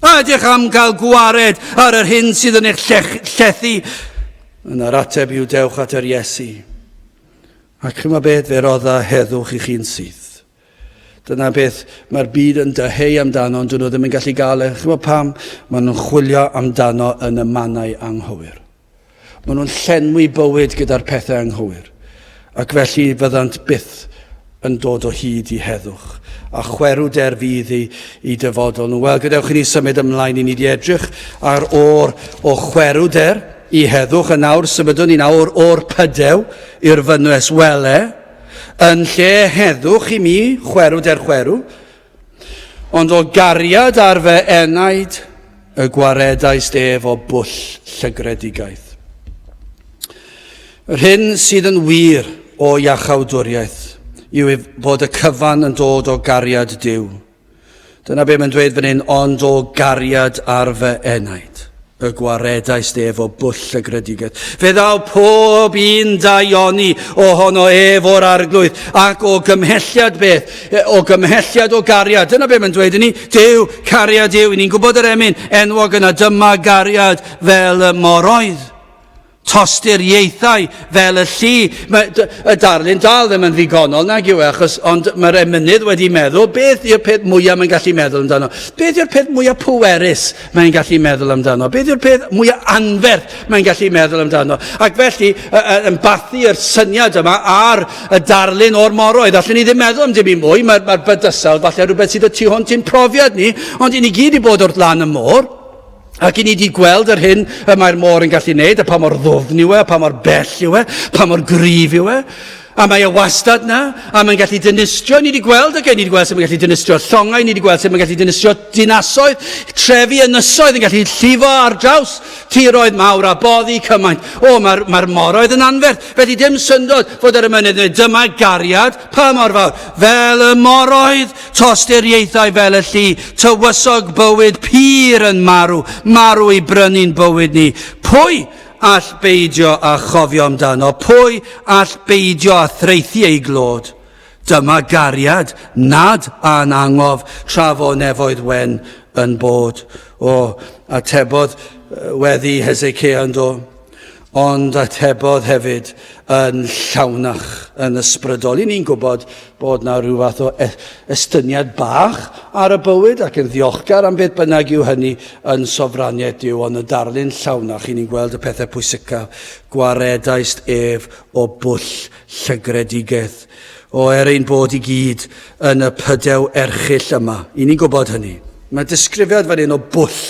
Ydych am gael gwared ar yr hyn sydd yn eich llethu. Yn yr ateb yw dewch at yr Iesu. Ac chyma beth fe rodda heddwch i chi'n syth. Dyna beth mae'r byd yn dyheu amdano, ond dyn nhw ddim yn gallu gael e. Chyma pam maen nhw'n chwilio amdano yn y mannau anghywir. Maen nhw'n llenwi bywyd gyda'r pethau anghywir. Ac felly fyddant byth yn dod o hyd i heddwch. A chwerwder fydd i dyfodol nhw. Wel, gadewch i ni symud ymlaen i ni di edrych ar o'r o chwerwder i heddwch. A nawr symudwn ni nawr o'r pydew i'r fynwes wele. Yn lle heddwch i mi, chwerwder. Ond o gariad ar fy enaid y gwaredais ef o bwll llygredigaeth. Yr hyn sydd yn wir o iachawdwriaeth yw fod y cyfan yn dod o gariad Duw. Dyna be mae'n dweud fan hyn, ond o gariad ar fy enaid, y gwaredais ef o bwll llygredigaeth. Fe ddaw pob un daioni ohono ef o'r arglwydd, ac o gymhelliad beth? O gymhelliad o gariad. Dyna be mae'n dweud yn ni, Duw, cariad Duw. Ni'n gwybod yr emyn enwog yna, dyma gariad fel y moroedd. Tosturiaethau fel y llu. Y darlun dal ddim yn ddigonol nag yw achos, ond mae'r emynydd wedi meddwl, beth yw'r peth mwyaf mae'n gallu meddwl amdano? Beth yw'r peth mwyaf pwerus mae'n gallu meddwl amdano? Beth yw'r peth mwyaf anferth mae'n gallu meddwl amdano? Ac felly, yn bathu yr syniad yma ar y darlun o'r moroedd, allan ni ddim meddwl am dim i mwy, mae'r bydysawd, falle rhywbeth sydd y tu hwnt i'n profiad ni, ond i ni gyd i bod wrth lan y môr. Ac i ni wedi gweld yr hyn y mae'r môr yn gallu gwneud, a pa mor ddwfn yw e, pa mor bell yw e, pa mor gryf yw e. A mae wastad na, a mae'n gallu dynistrio, ni wedi gweld, ac ni wedi gweld sut mae'n gallu dynistrio llongau, ni wedi gweld sut mae'n gallu dynistrio dinasoedd, trefi ynysoedd yn gallu llifo ar draws tiroedd mawr a boddi cymaint. O, mae'r moroedd yn anferth. Felly dim syndod fod yr emynydd yn dyma gariad, pa mor fawr, fel y moroedd, tosturiaethau fel y llu, tywysog bywyd pyr yn marw i brynu'n bywyd ni. Pwy all beidio a chofio amdano? Pwy all beidio a threithi ei glod? Dyma gariad, nad a'n angof, tra fo nefoedd wen yn bod. O, atebodd weddi Hesekiah yn do, ond atebodd hefyd yn llawnach, yn ysbrydol. I ni'n gwybod bod na rhyw fath o estyniad bach ar y bywyd ac yn ddiolchgar am beth bynnag yw hynny yn sofraniaeth Duw, ond y darlun llawnach i ni'n gweld y pethau pwysicaf. Gwaredaist ef o bwll llygredigaeth. O ein bod i gyd yn y pydew erchyll yma. I ni'n gwybod hynny. Mae disgrifiad fan hyn o bwll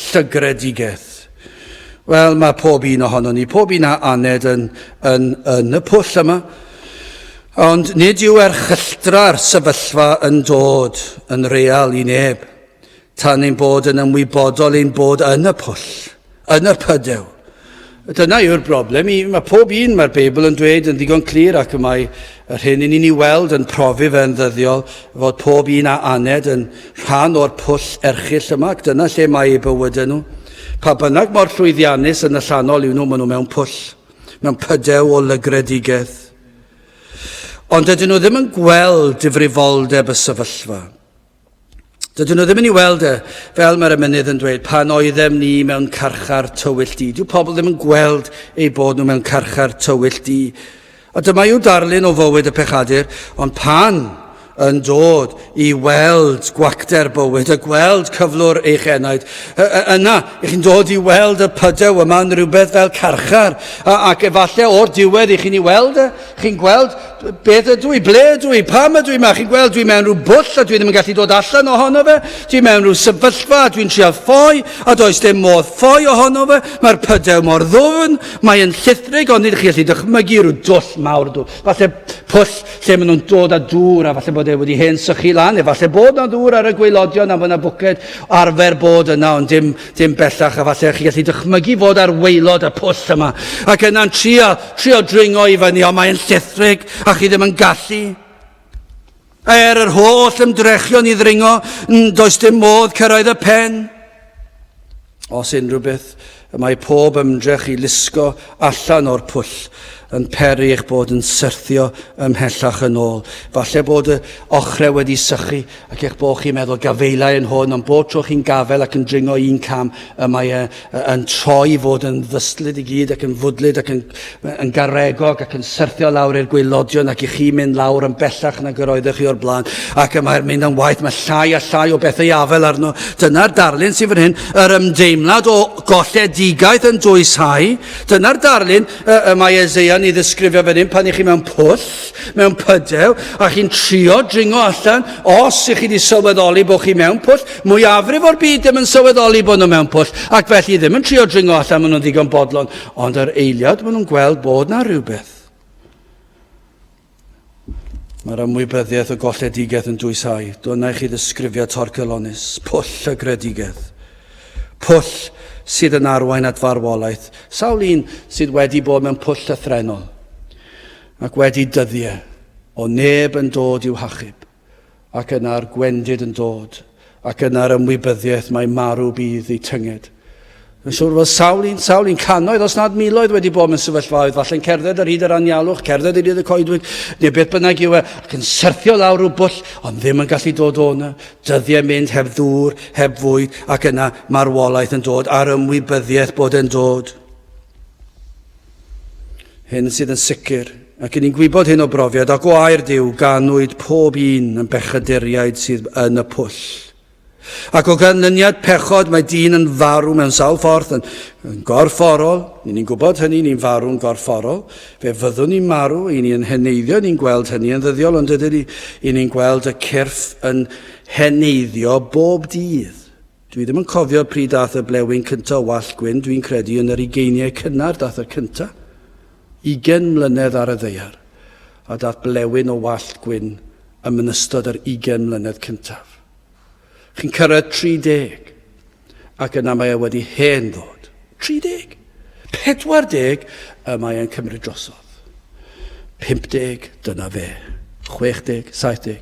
llygredigaeth. Wel, mae pob un ohono ni, pob un a aned yn y pwll yma. Ond nid yw erchylltra'r sefyllfa yn dod yn real i neb, tan ein bod yn ymwybodol ein bod yn y pwll, yn y pydew. Dyna yw'r broblem. Mae pob un, mae'r Beibl yn dweud yn ddigon clir, ac mae yr hyn i ni'n ei weld yn profi fe'n ddyddiol, fod pob un a aned yn rhan o'r pwll erchyll yma, ac dyna lle mae ei bywydau nhw. Pa bynnag mor llwyddiannus yn y llanol yw nhw, maen nhw mewn pwll, mewn pydew o lygredigaeth. Ond dydyn nhw ddim yn gweld difrifoldeb y sefyllfa. Dydyn nhw ddim yn ei weld fel mae'r emynydd yn dweud, pan oeddem ni mewn carchar tywyll di. Dyw pobl ddim yn gweld ei bod nhw mewn carchar tywyll di. A dyma yw darlun o fywyd y pechadur, ond pan yn dod i weld gwacter bywyd, y gweld cyflwr eich enaid. Yna, ych chi'n dod i weld y pydew yma'n rhywbeth fel carchar, ac efallai o'r diwedd ych chi'n ei weld chi'n gweld beth ydw i, ble ydw i, pam ydw i ma, chi'n gweld dwi mewn rhyw bwll a dwi ddim yn gallu dod allan ohono fe, dwi mewn rhyw sefyllfa a dwi'n trial ffoi, a does dim modd ffoi ohono fe, mae'r pydew mor ddwfn, mae'n llithrig, ond nid chi'n gallu dychmygu rhyw dwll mawr dŵr, falle pwll lle maen nhw'n dod â dŵr, a falle bod e wedi hen sychu lan, falle bod na dŵr ar y gwaelodion a fyna bwced arfer bod yna, ond dim bellach, a falle chi'n gallu dychmygu fod ar waelod y pwll yma, ac yna'n trio dringo i fyny, ond mae'n llithrig, a chi ddim yn gallu. Yr holl ymdrechion i ddringo, does dim modd cyrraedd y pen. Os unrhyw beth, mae pob ymdrech i lusgo allan o'r pwll yn peri eich bod yn syrthio ymhellach yn ôl. Falle bod y ochrau wedi sychu ac eich bod chi'n meddwl gafeilau yn hwn, ond bod tro chi'n gafel ac yn dringo un cam, mae yn troi fod yn ddystlyd i gyd ac yn fwdlyd ac yn garegog ac yn syrthio lawr i'r gwaelodion ac i chi mynd lawr yn bellach nag yr oeddech chi o'r blaen. Ac mae'r mynd yn waith, mae llai a llai o bethau afel arno. Dyna'r darlun sy'n fan hyn, yr ymdeimlad o golledigaeth yn dwysau. Dyna'r darlun mae Eseia ni ddisgrifio fan hyn pan i chi mewn pwll, mewn pydew, a chi'n trio dringo allan, os ych chi wedi sylweddoli bod chi mewn pwll, mwyafrif o'r byd ddim yn sylweddoli bod nhw mewn pwll, ac felly ddim yn trio dringo allan, maen nhw'n ddigon bodlon, ond yr eiliad maen nhw'n gweld bod na rhywbeth. Mae'r ymwybyddiaeth o golledigaeth yn dwysau. Dyna i chi ddisgrifio torcylonus, pwll y gredigedd. Pwll sydd yn arwain at farwolaeth. Sawl un sydd wedi bod mewn pwll lythrenol ac wedi dyddiau o neb yn dod i'w hachub, ac yna'r gwendid yn dod, ac yna'r ymwybyddiaeth mae marw bydd ei tynged. Yn siŵr fel sawl un cannoedd, os nad miloedd wedi bod mewn sefyllfaoedd, falle'n cerdded ar hyd yr anialwch, cerdded ar hyd y coedwig, neu beth bynnag yw ac yn syrthio lawr rhyw bwll, ond ddim yn gallu dod o'na. Dyddiau mynd heb ddŵr, heb fwyd, ac yna marwolaeth yn dod, a'r ymwybyddiaeth bod yn dod. Hyn sydd yn sicr, ac ni'n gwybod hyn o brofiad, ac o air Duw ganwyd pob un yn bechaduriaid sydd yn y pwll. Ac o ganlyniad pechod mae dyn yn farw mewn sawl ffordd yn gorfforol, ni'n gwybod hynny, ni'n farw'n gorfforol, fe fyddwn ni'n marw, i ni'n heneiddio, ni'n gweld hynny yn ddyddiol, ond ydyn ni'n gweld y cyrff yn heneiddio bob dydd. Dwi ddim yn cofio pryd dath y blewyn cyntaf o wallt gwyn, dwi'n credu yn yr 20 cynnar dath y cyntaf, 20 mlynedd ar y ddeiar, a dath blewyn o wallt gwyn yn ystod yr 20 mlynedd cyntaf. Chi'n cyrraedd 30, ac yna mae wedi hen ddod. 30, 40, mae e'n cymryd drosodd. 50, dyna fe. 60, 70.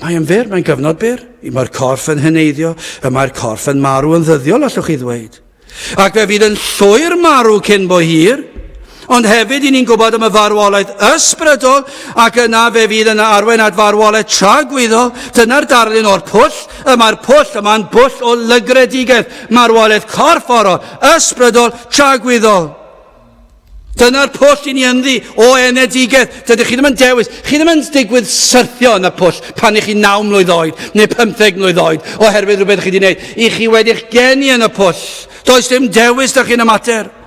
Mae'n fyr, mae'n gyfnod byr. Mae'r corff yn heneiddio, mae'r corff yn marw yn ddyddiol, allwch chi ddweud. Ac fe fydd yn llwyr marw cyn bo hir, ond hefyd ni'n gwybod am y farwolaeth ysbrydol, ac yna fe fydd yna arwain at farwolaeth tragwyddol. Dyna'r darlun o'r pwll, yma'r pwll yma'n bwll o lygredigaeth, marwolaeth corfforol, ysbrydol, tragwyddol. Dyna'r pwll i ni ynddi o enedigaeth. Dydych chi ddim yn dewis, chi ddim yn digwydd syrthio yn y pwll pan i chi 9 mlwydd oed neu 15 mlwydd oed oherwydd rhywbeth chi wedi gwneud. I chi wedi'ch geni yn y pwll. Does dim dewis dych chi'n y mater.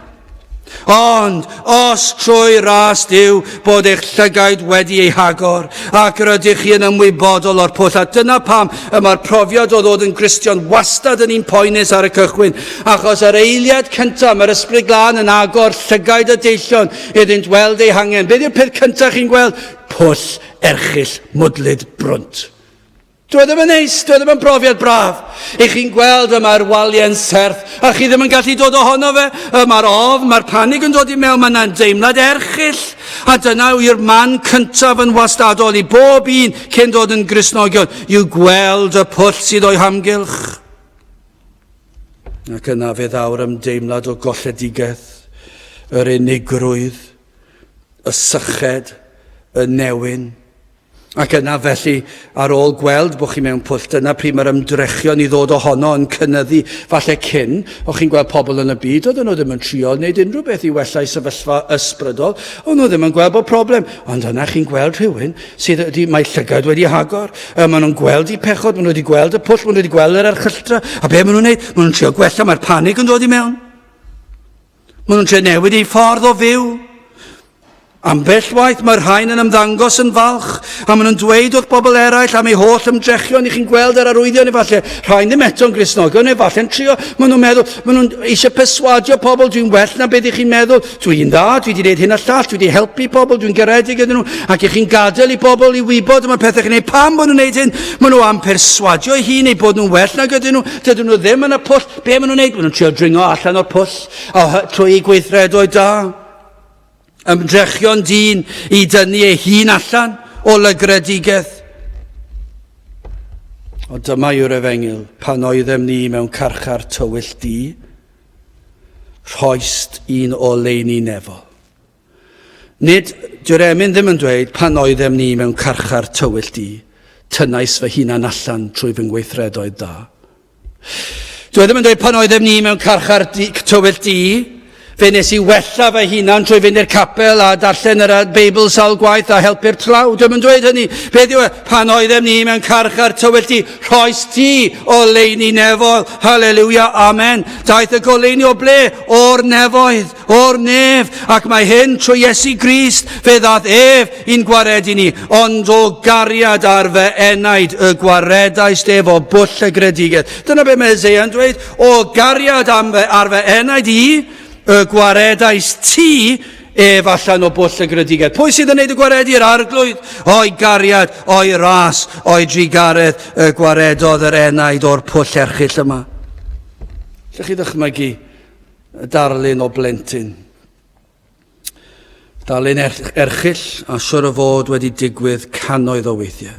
Ond, os trwy ras Duw bod eich llygaid wedi ei hagor ac rydych chi yn ymwybodol o'r pwll, a dyna pam mae'r profiad o ddod yn Gristion wastad yn un poenus ar y cychwyn, achos yr eiliad cyntaf mae'r ysbryd glân yn agor llygaid y deillion iddynt weld ei hangen. Beth yw'r peth cyntaf chi'n gweld? Pwll erchyll mwdlyd brwnt. Dwi ddim yn neis, dwi ddim yn brofiad braf. I chi'n gweld yma'r waliau'n serth, a chi ddim yn gallu dod ohono fe. Mae'r ofn, mae'r panig yn dod i mewn, mae'n deimlad erchyll. A dyna yw'r man cyntaf yn wastadol i bob un cyn dod yn Gristnogion, yw gweld y pwll sydd o'i hamgylch. Ac yna fe ddawr ymdeimlad o golledigaeth, yr unigrwydd, y syched, y newyn, Ac yna felly, ar ôl gweld bod chi mewn pwll, dyna pryd mae'r ymdrechion i ddod ohono yn cynyddu falle cyn. O'ch chi'n gweld pobl yn y byd, oedden nhw ddim yn trio wneud unrhyw beth i wella sefyllfa ysbrydol. Oedden nhw ddim yn gweld bod problem. Ond yna chi'n gweld rhywun sydd mae llygad wedi hagor. Maen nhw'n gweld i pechod, maen nhw wedi gweld y pwll, maen nhw wedi gweld yr archyltra. A be maen nhw'n gwneud? Maen nhw'n trio gwella, mae'r panig yn dod i mewn. Maen nhw'n trio newid eu ffordd o fyw. Ambell waith mae'r rhain yn ymddangos yn falch, a maen nhw'n dweud wrth bobl eraill am eu holl ymdrechion i chi'n gweld ar arwyddion efallai. Rhain ddim eto'n Gristnogion efallai'n trio. Maen nhw'n meddwl, maen nhw'n eisiau perswadio pobl, dwi'n well na beth i chi'n meddwl. Dwi'n dda, dwi wedi gwneud hyn a llall, dwi wedi helpu pobl, dwi'n garedig ydyn nhw, ac i chi'n gadael i bobl i wybod am y pethau chi'n gwneud. Pam bod nhw'n gwneud hyn? Maen nhw am perswadio i hun neu bod nhw'n well na gydyn nhw. Dydyn nhw ddim yn y pwll. Be maen nhw'n gwneud? Maen nhw'n trio dringo allan o'r pwll trwy gweithredoedd da. Ymdrechion dyn i dynnu ei hun allan o lygredigaeth. O dyma yw'r efengil pan oeddem ni mewn carchar tywyll di, rhoist un o leini nefol. Nid, dyw'r emyn ddim yn dweud pan oeddem ni mewn carchar tywyll di, tynnais fy hunan allan trwy fy ngweithredoedd da. Dwi ddim yn dweud pan oeddem ni mewn carchar tywyll di, fe nes i wella fy hunan trwy fynd i'r capel a darllen yr Beibl sawl gwaith a helpu'r tlaw. Dwi'n dweud hynny. Beth yw e? Pan oeddem ni mewn carchar tywyll di, rhoes ti o leini nefol. Halleluia, amen. Daeth y goleini o ble? O'r nefoedd, o'r nef. Ac mae hyn trwy Iesu Grist, fe ddath ef i'n gwaredu ni. Ond o gariad ar fy enaid y gwaredais ef o bwll y gredigedd. Dyna be mae Eseia'n dweud. O gariad ar fy enaid i, y gwaredais ti ef allan o bwll y gredigedd. Pwy sydd yn gwneud y gwaredu? Yr arglwydd. O'i gariad, o'i ras, o'i drigaredd, y gwaredodd yr enaid o'r pwll erchyll yma. Lle chi ddychmygu y darlun o blentyn? Darlun erchyll a siwr o fod wedi digwydd cannoedd o weithiau.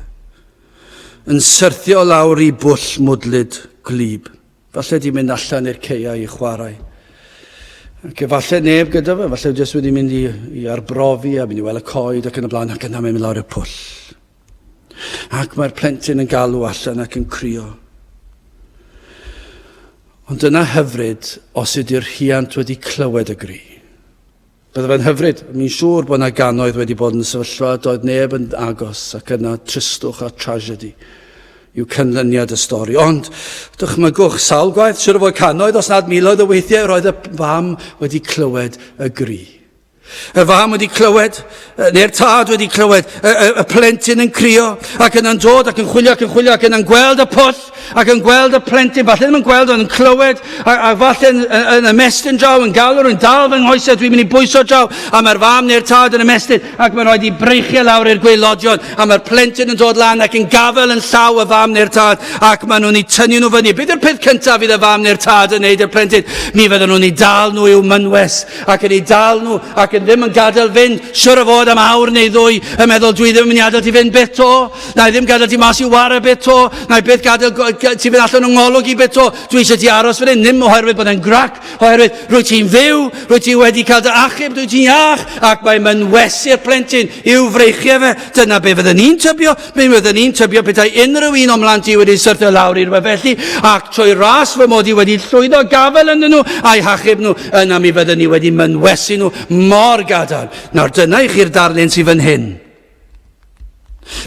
Yn syrthio lawr i bwll mwdlyd gwlyb. Falle di mynd allan i'r ceia i chwarae. Ac efallai neb gyda fe, falle jyst wedi mynd i arbrofi a mynd i weld y coed ac yn y blaen, ac yna mynd lawr y pwll. Ac mae'r plentyn yn galw allan ac yn crio. Ond dyna hyfryd os ydy'r rhiant wedi clywed y gri. Bydde fe'n hyfryd, mi'n siŵr bod yna gannoedd wedi bod yn sefyllfa, doedd neb yn agos ac yna tristwch a tragedy yw cynlyniad y stori. Ond, dychmygwch, sawl gwaith, siwr o fod cannoedd, os nad miloedd o weithiau, roedd y fam wedi clywed y gri. Y fam wedi clywed, neu'r tad wedi clywed, y plentyn yn crio, ac yna'n dod ac yn chwilio ac yna'n gweld y pwll, ac yn gweld y plentyn, falle ddim yn gweld, ond yn clywed, a falle yn ymestyn draw, yn galw, yn dal fy nghoesau, dwi'n mynd i bwyso draw, a mae'r fam neu'r tad yn ymestyn, ac mae'n rhaid i breichio lawr i'r gwaelodion, a mae'r plentyn yn dod lan, ac yn gafel yn llaw y fam neu'r tad, ac maen nhw'n i tynnu nhw fyny. Beth yw'r peth cyntaf fydd y fam neu'r tad yn neud i'r plentyn? Mi fydden nhw'n i dal nhw i'w mynwes, ac yn i dal nhw, ac yn ddim yn gadael fynd, siwr o fod am awr neu ddwy, yn meddwl dwi ddim yn gadael ti fynd bit o, na i ddim gadael ti mas i wara bit o, na i byth gadael ti fynd allan o'n ngolwg i bit o, dwi eisiau ti aros fan hyn, ddim oherwydd bod e'n grac, oherwydd rwy ti'n fyw, rwy ti wedi cael dy achub, rwy ti'n iach, ac mae'n mynwesu'r plentyn i'w freichio fe. Dyna be fydden ni'n tybio, petai unrhyw un o'n mlant i wedi syrthio lawr i'r felly, ac trwy ras fy mod i wedi llwyddo gafel yn nhw a'i hachub nhw, yna mi fydden ni wedi mynwesu nhw mor gadal. Nawr dyna i chi'r darlun sydd fan hyn.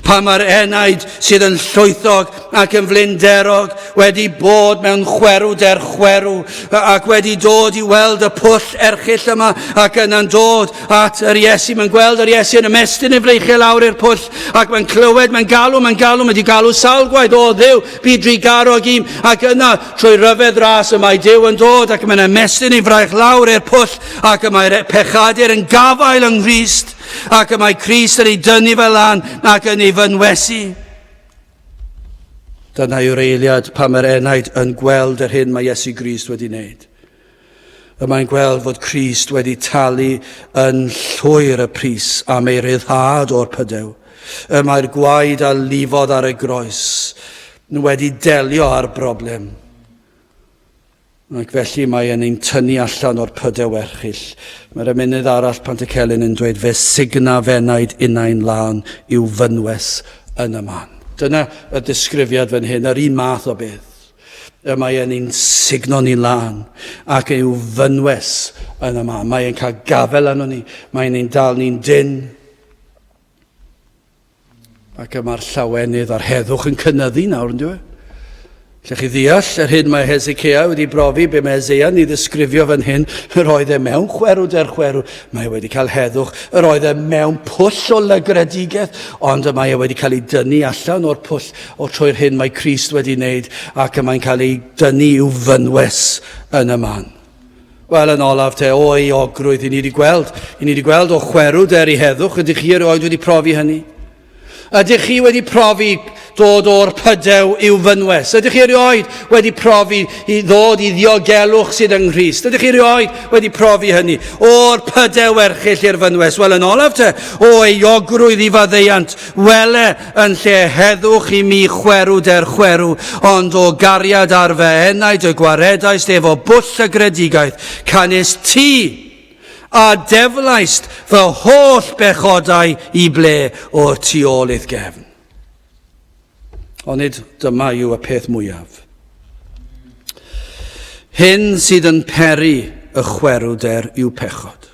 Pa mae'r enaid sydd yn llwythog ac yn flinderog wedi bod mewn chwerw der chwerw ac wedi dod i weld y pwll erchyll yma ac yna'n dod at yr Iesu. Mae'n gweld yr Iesu yn ymestyn i freichio lawr i'r pwll ac mae'n clywed, mae'n galw, mae wedi galw sawl gwaith, o Dduw, byd drigarog im, ac yna trwy ryfedd ras y mae Duw yn dod ac mae'n ymestyn i fraich lawr i'r pwll ac mae'r pechadur yn gafael yng Nghrist ac mae Crist yn ei dynnu fel lan ac yn ei fynwesu. Dyna yw'r eiliad pan mae'r enaid yn gweld yr hyn mae Iesu Grist wedi wneud. Mae'n gweld fod Crist wedi talu yn llwyr y pris am ei ryddhad o'r pydew. Mae'r gwaed a lifodd ar y groes wedi delio â'r broblem. Ac felly mae ein tynnu allan o'r pydew erchyll. Mae'r ymunydd arall Pantycelyn yn dweud fe signa fenaid unau'n lan i'w fynwes yn y man. Dyna y disgrifiad fan hyn, yr un math o beth. Mae e'n un signo ni lan ac yw fynwes yn y man. Mae e'n cael gafel arno ni. Mae e'n dal ni'n dyn. Ac mae'r llawenydd a'r heddwch yn cynyddu nawr, yn dweud. Lle chi ddeall, yr hyn mae Hesekia wedi brofi, be mae Eseia ni ddisgrifio fan hyn, yr oedd e mewn chwerw der chwerw, mae wedi cael heddwch, yr oedd e mewn pwll o lygredigaeth, ond mae wedi cael ei dynnu allan o'r pwll o trwy'r hyn mae Crist wedi wneud, ac mae'n cael ei dynnu i'w fynwes yn y man. Wel, yn olaf te, o ei ogrwydd, i ni wedi gweld o chwerw der i heddwch, ydych chi erioed wedi profi hynny? Ydych chi wedi profi dod o'r pydew i'w fynwes? Ydych chi erioed wedi profi i ddod i ddiogelwch sydd yng Nghrist? Ydych chi erioed wedi profi hynny? O'r pydew erchill i'r fynwes? Wel, yn olaf te, o eiogrwydd i faddeuant, wele yn lle heddwch i mi chwerw der chwerw, ond o gariad ar fy enaid y gwaredaist efo bwll y gredigaeth, canis ti, a deflaist fy holl bechodau i ble o'r tu ôl idd gefn. Ond nid dyma yw y peth mwyaf. Hyn sydd yn peri y chwerwder yw pechod.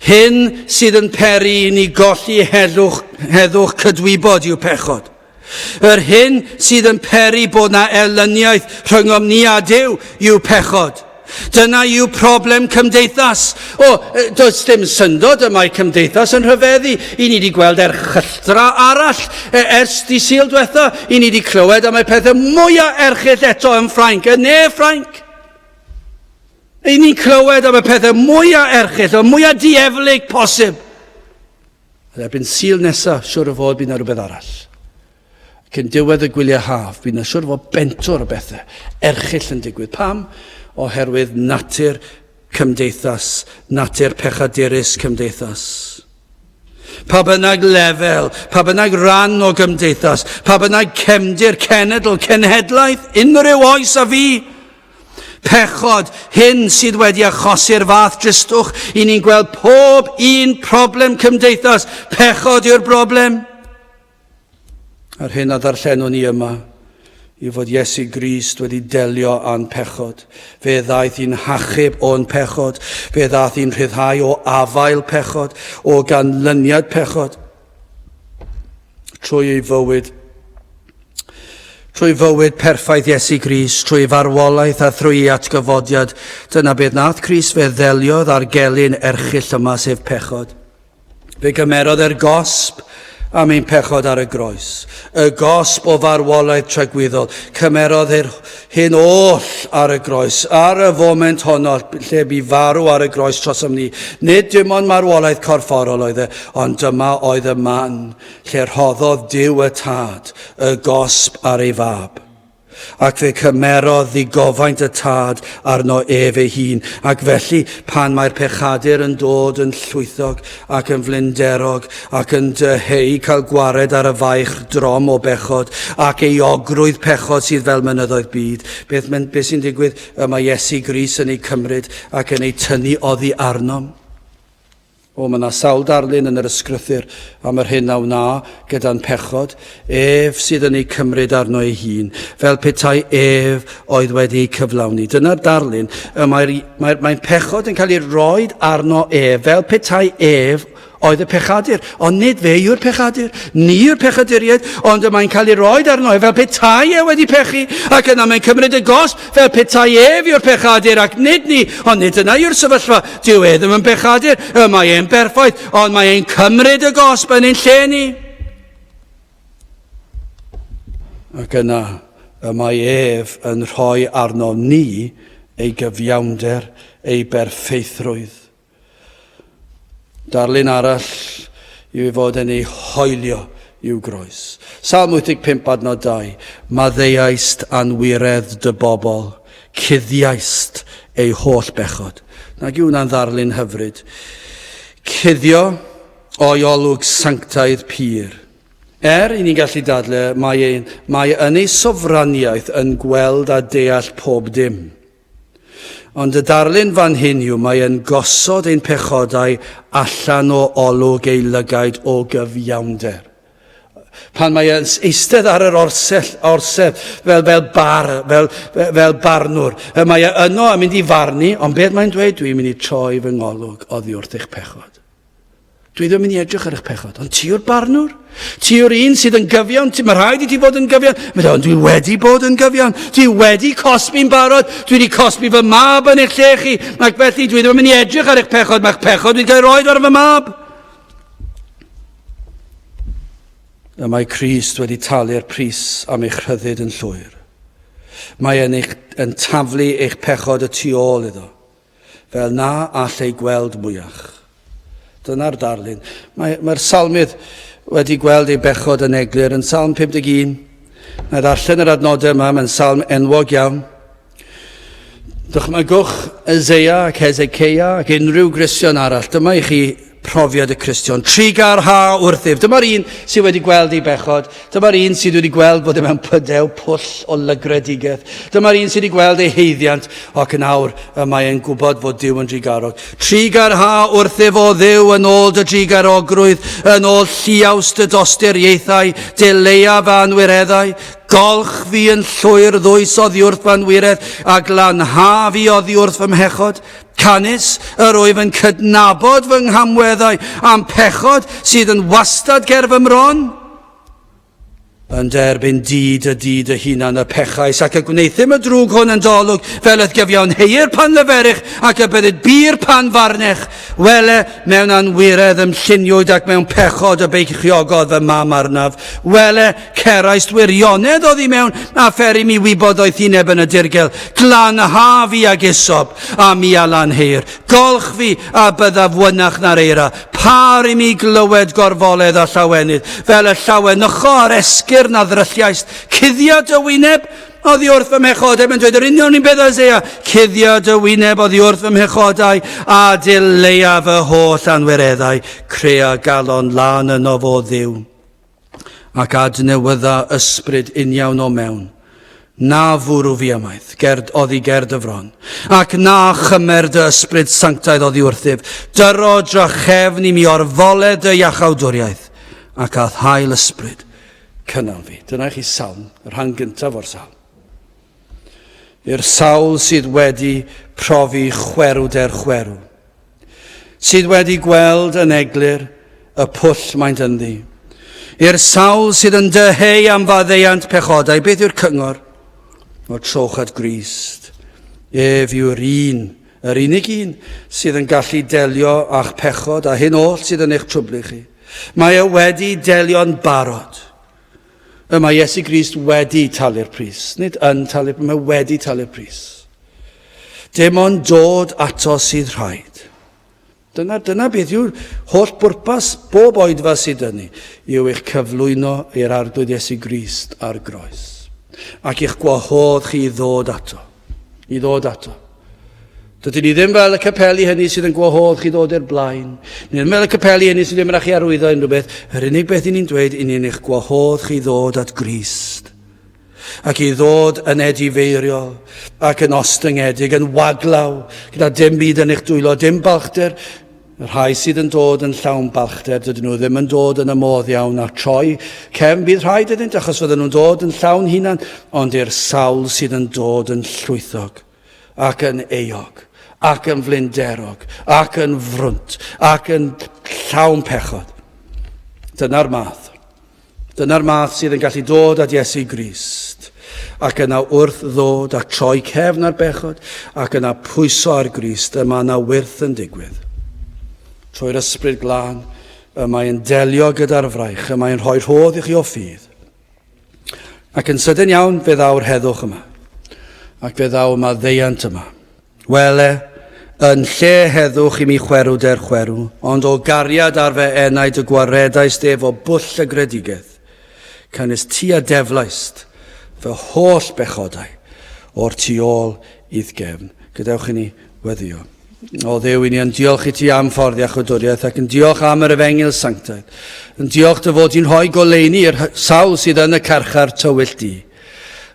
Hyn sydd yn peri i ni golli heddwch cydwybod yw pechod. Yr hyn sydd yn peri bod na elyniaeth rhyngom ni a Duw yw pechod. Dyna yw problem cymdeithas. Does dim syndod y mae cymdeithas yn rhyfeddu. I ni wedi gweld erchylltra arall ers di Sul diwetha. I ni wedi clywed am y pethau mwyaf erchyll eto yn Ffrainc. Ffrainc. I ni'n clywed am y pethau mwyaf erchyll, o mwyaf dieflig posib. Erbyn Sul nesaf, siwr o fod bydd na rhywbeth arall. Cyn diwedd y gwyliau haf, bydd na siwr o fod bentwr o bethau erchyll yn digwydd. Pam? Oherwydd natur cymdeithas, natur pechadurus cymdeithas. Pa bynnag lefel, pa bynnag ran o gymdeithas, pa bynnag cefndir, cenhedlaeth, unrhyw oes a fi. Pechod, hyn sydd wedi achosi'r fath dristwch, i ni'n gweld pob un problem cymdeithas. Pechod yw'r broblem. A'r hyn a ddarllenwn ni yma, i fod Iesu Grist wedi delio a'n pechod. Fe ddaeth i'n hachub o'n pechod. Fe ddaeth i'n rhyddhau o afael pechod, o ganlyniad pechod. Trwy fywyd perffaith Iesu Grist, trwy farwolaeth a thrwy atgyfodiad, dyna beth nath Crist fe ddeliodd ar gelyn erchyll yma sef pechod. Fe gymerodd gosb am ein pechod ar y groes. Y gosb o farwolaeth tragwyddol. Cymerodd hyn oll ar y groes. Ar y foment honno, lle bu farw ar y groes trosom ni. Nid dim ond marwolaeth corfforol oedd e, ond dyma oedd y man lle rhoddodd Duw y Tad, y gosb ar ei fab. Ac fe cymerodd ddigofaint y Tad arno ef ei hun. Ac felly, pan mae'r pechadur yn dod yn llwythog ac yn flinderog ac yn dyheu cael gwared ar y faich drom o bechod ac ei ogrwydd pechod sydd fel mynyddoedd byd, beth sy'n digwydd, mae Iesu Grist yn ei cymryd ac yn ei tynnu oddi arnom. Mae yna sawl darlun yn yr ysgrythyr am yr hyn a wna gyda'n pechod, sydd yn ei cymryd arno ei hun, fel petai oedd wedi ei cyflawni. Dyna'r darlun, mae'n pechod yn cael ei roed arno fel petai oedd y pechadur, ond nid fe yw'r pechadur, ni yw'r pechaduriaid, ond mae'n cael ei roed arno fel petai wedi pechu, ac yna mae'n cymryd y gosb fel petai yw'r pechadur, ac nid ni, ond nid yna yw'r sefyllfa. Dyw ddim yn pechadur, mae e'n berffaith, ond mae e'n cymryd y gosb yn ein lle ni. Ac yna, mae yn rhoi arno ni ei gyfiawnder, ei berffeithrwydd. Darlun arall yw fod yn ei hoelio i'w groes. Salm 85:2. Maddeuaist anwiredd dy bobl, cuddiaist ei holl bechod. Nag yw hwnna'n ddarlun hyfryd. Cuddio o'i olwg sanctaidd pur. I ni'n gallu dadle, mae yn ei sofraniaeth yn gweld a deall pob dim. Ond y darlun fan hyn yw, mae yn gosod ein pechodau allan o olwg ei lygaid o gyfiawnder. Pan mae e'n eistedd ar yr orsedd fel barnwr. Mae e yno yn mynd i farnu, ond beth mae'n dweud? Dwi'n mynd i troi fy ngolwg oddi wrth eich pechod. Dwi ddim yn mynd i edrych ar eich pechod, ond ti yw'r barnwr. Ti yw'r un sydd yn gyfiawn. Mae rhaid i ti fod yn gyfiawn. Dwi wedi bod yn gyfiawn. Dwi wedi cosbi'n barod. Dwi wedi cosbi fy mab yn eich lle chi. Ac felly dwi ddim yn mynd i edrych ar eich pechod. Mae'ch pechod wedi cael ei roed ar fy mab. A mae Crist wedi talu'r pris am eich rhyddid yn llwyr. Mae yn taflu eich pechod y tu ôl iddo, fel na all ei gweld mwyach. Dyna'r darlun. Mae'r salmydd wedi gweld ei bechod yn eglur yn Salm 51. Mae ddarllen yr adnodau yma, mae'n salm enwog iawn. Dychmygwch Eseia ac Hesecia ac unrhyw Gristion arall. Dyma i chi profiad y Cristion. Trigar ha wrthyf. Dyma'r un sydd wedi gweld ei bechod. Dyma'r un sydd wedi gweld bod e mewn pydew pwll o lygredigaeth. Dyma'r un sydd wedi gweld ei heiddiant ac yn awr mae e'n gwybod fod Duw yn drigarog. Trigar ha wrthyf o Dduw yn ôl dy drigarogrwydd, yn ôl lliaws dy dosturiaethau, dy leiaf a anwireddau. Golch fi yn llwyr ddwys oddi wrth fy anwiredd, a glanha fi oddi wrth fy mhechod. Canis, yr wyf yn cydnabod fy nghamweddau am pechod sydd yn wastad ger fy mron. Yn derbyn dyd y hunan y pechais ac y gwneithym y drwg hwn yn dolwg fel ydd gyfiawn heir pan leferych ac y byddyd bir pan farnech. Wele mewn anwiredd ymlluniwyd ac mewn pechod y beichiogodd fy mam arnaf. Wele cerais wirionedd oedd i mewn a pheri mi wybod oedd hineb yn y dirgel. Glanha fi ag isob a mi alan heir. Golch fi a byddaf wynach na'r eira. Par i mi glywed gorfoledd a llawenydd fel y llawenycho ar esgyr na ddrylliaist. Cuddiad y wyneb oddi wrth fy mhechodau. Mae'n dweud yr union i'n beth Eseia. Cuddiad y wyneb oddi wrth fy mhechodau a dileia fy holl anwireddau. Crea galon lan yno fo Dduw ac adnewydda ysbryd uniawn o mewn. Na fwrw fi ymaith, oddi ger dy fron, ac na chymer dy ysbryd sanctaidd oddi wrthyf, dyro drachefn i mi orfoled dy iachawdwriaeth, ac ath hael ysbryd cynnal fi. Dyna chi salm, yr rhan gyntaf o'r salm. I'r sawl sydd wedi profi chwerw der chwerw, sydd wedi gweld yn eglur y pwll maent ynddi. I'r sawl sydd yn dyheu am faddeuant pechodau, beth yw'r cyngor? O troch at Grist. Ef yw'r yr unig un sydd yn gallu delio a'ch pechod a hyn oll sydd yn eich trwblu chi. Mae e wedi delio'n barod. Mae Iesu Grist wedi talu'r pris. Nid yn talu'r pris, mae wedi talu'r pris. Dim ond dod ato sydd rhaid. Dyna beth yw'r holl bwrpas bob oedfa sydd yn ni, yw eich cyflwyno i'r arglwydd Iesu Grist ar groes. Ac i'ch gwahodd chi i ddod ato. Dydyn ni ddim fel y capeli hynny sydd yn gwahodd chi ddod i'r blaen. Ni ddim fel y capeli hynny sydd ddim yn eich arwyddo unrhyw beth. Yr unig beth i ni'n dweud, i ni'n eich gwahodd chi ddod at Grist. Ac i ddod yn edifeiriol, ac yn ostyngedig, yn waglaw, gyda dim byd yn eich dwylo, dim balchder. Yr rhai sydd yn dod yn llawn balchder, dydyn nhw ddim yn dod yn y modd iawn a troi cefn bydd rhaid ydynt, achos fydden nhw'n dod yn llawn hunan, ond i'r sawl sydd yn dod yn llwythog, ac yn eog, ac yn flinderog, ac yn frwnt, ac yn llawn pechod. Dyna'r math. Dyna'r math sydd yn gallu dod at Iesu Grist, ac yna wrth ddod a troi cefn ar bechod, ac yna pwyso ar Grist, yma yna wyrth yn digwydd. Trwy'r ysbryd glân, mae'n delio gyda'r fraich, mae'n rhoi rhodd i chi o ffydd. Ac yn sydyn iawn, fe ddaw'r heddwch yma, ac fe ddaw yma ddeiant yma. Wele, yn lle heddwch i mi chwerw der chwerw, ond o gariad ar fe enaid y gwaredais ef o bwll y gredigaeth, cynnes ti a deflaist fy holl bechodau o'r tu ôl idd gefn. Gadewch i ni weddio. O Dduw, i ni yn diolch i ti am ffordd iachawdwriaeth ac yn diolch am yr efengil sanctaidd. Yn diolch dy fod i'n rhoi goleini i'r sawl sydd yn y carchar tywyll di.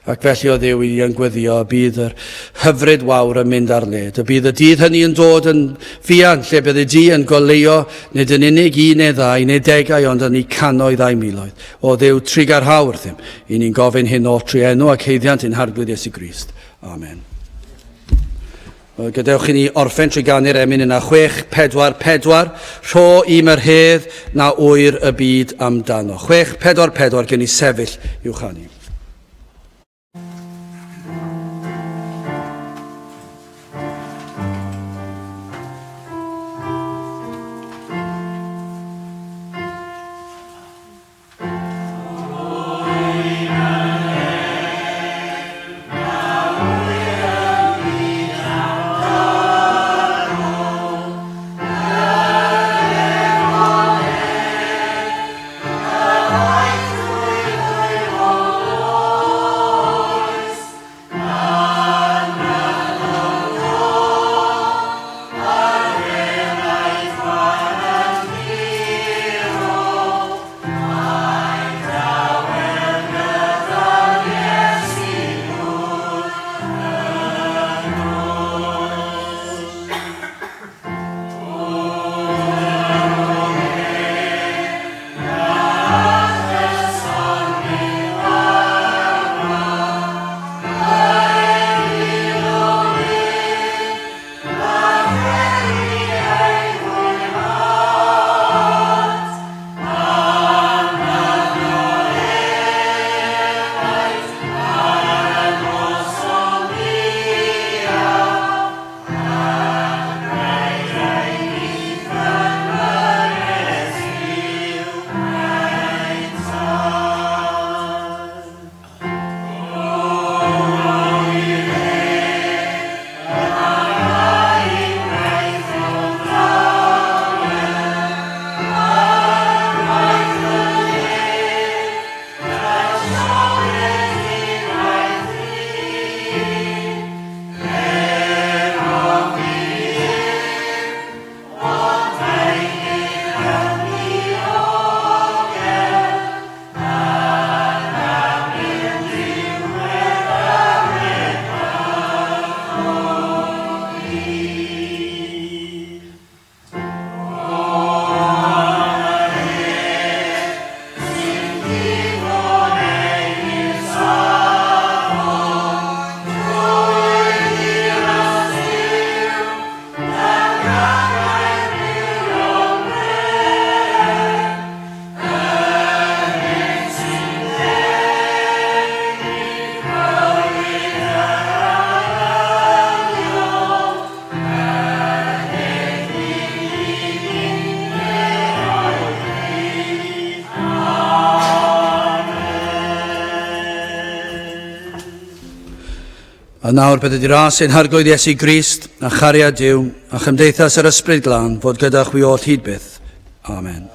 Ac felly o Dduw i yngweddio, bydd yr hyfryd wawr yn mynd ar led. Y bydd y dydd hynny yn dod yn fian, lle bydd y di yn goleuo nid yn unig un neu ddau, neu degau, ond yn ei cannoedd a'i miloedd. O Dduw, trigar hawr ddim, i ni'n gofyn hyn o tri enw ac heiddiant yn harglwydd Iesu Grist. Amen. Gadewch i ni orffen trwy ganu'r emyn yna 644, rho i myrhedd na wyr y byd amdano. 644 gen i sefyll i'w chanu. A nawr bydd ydi ras ein harglwydd Iesu Grist, a chariad Duw, a chymdeithas yr ysbryd glân, fod gyda chwi oll hyd byth. Amen.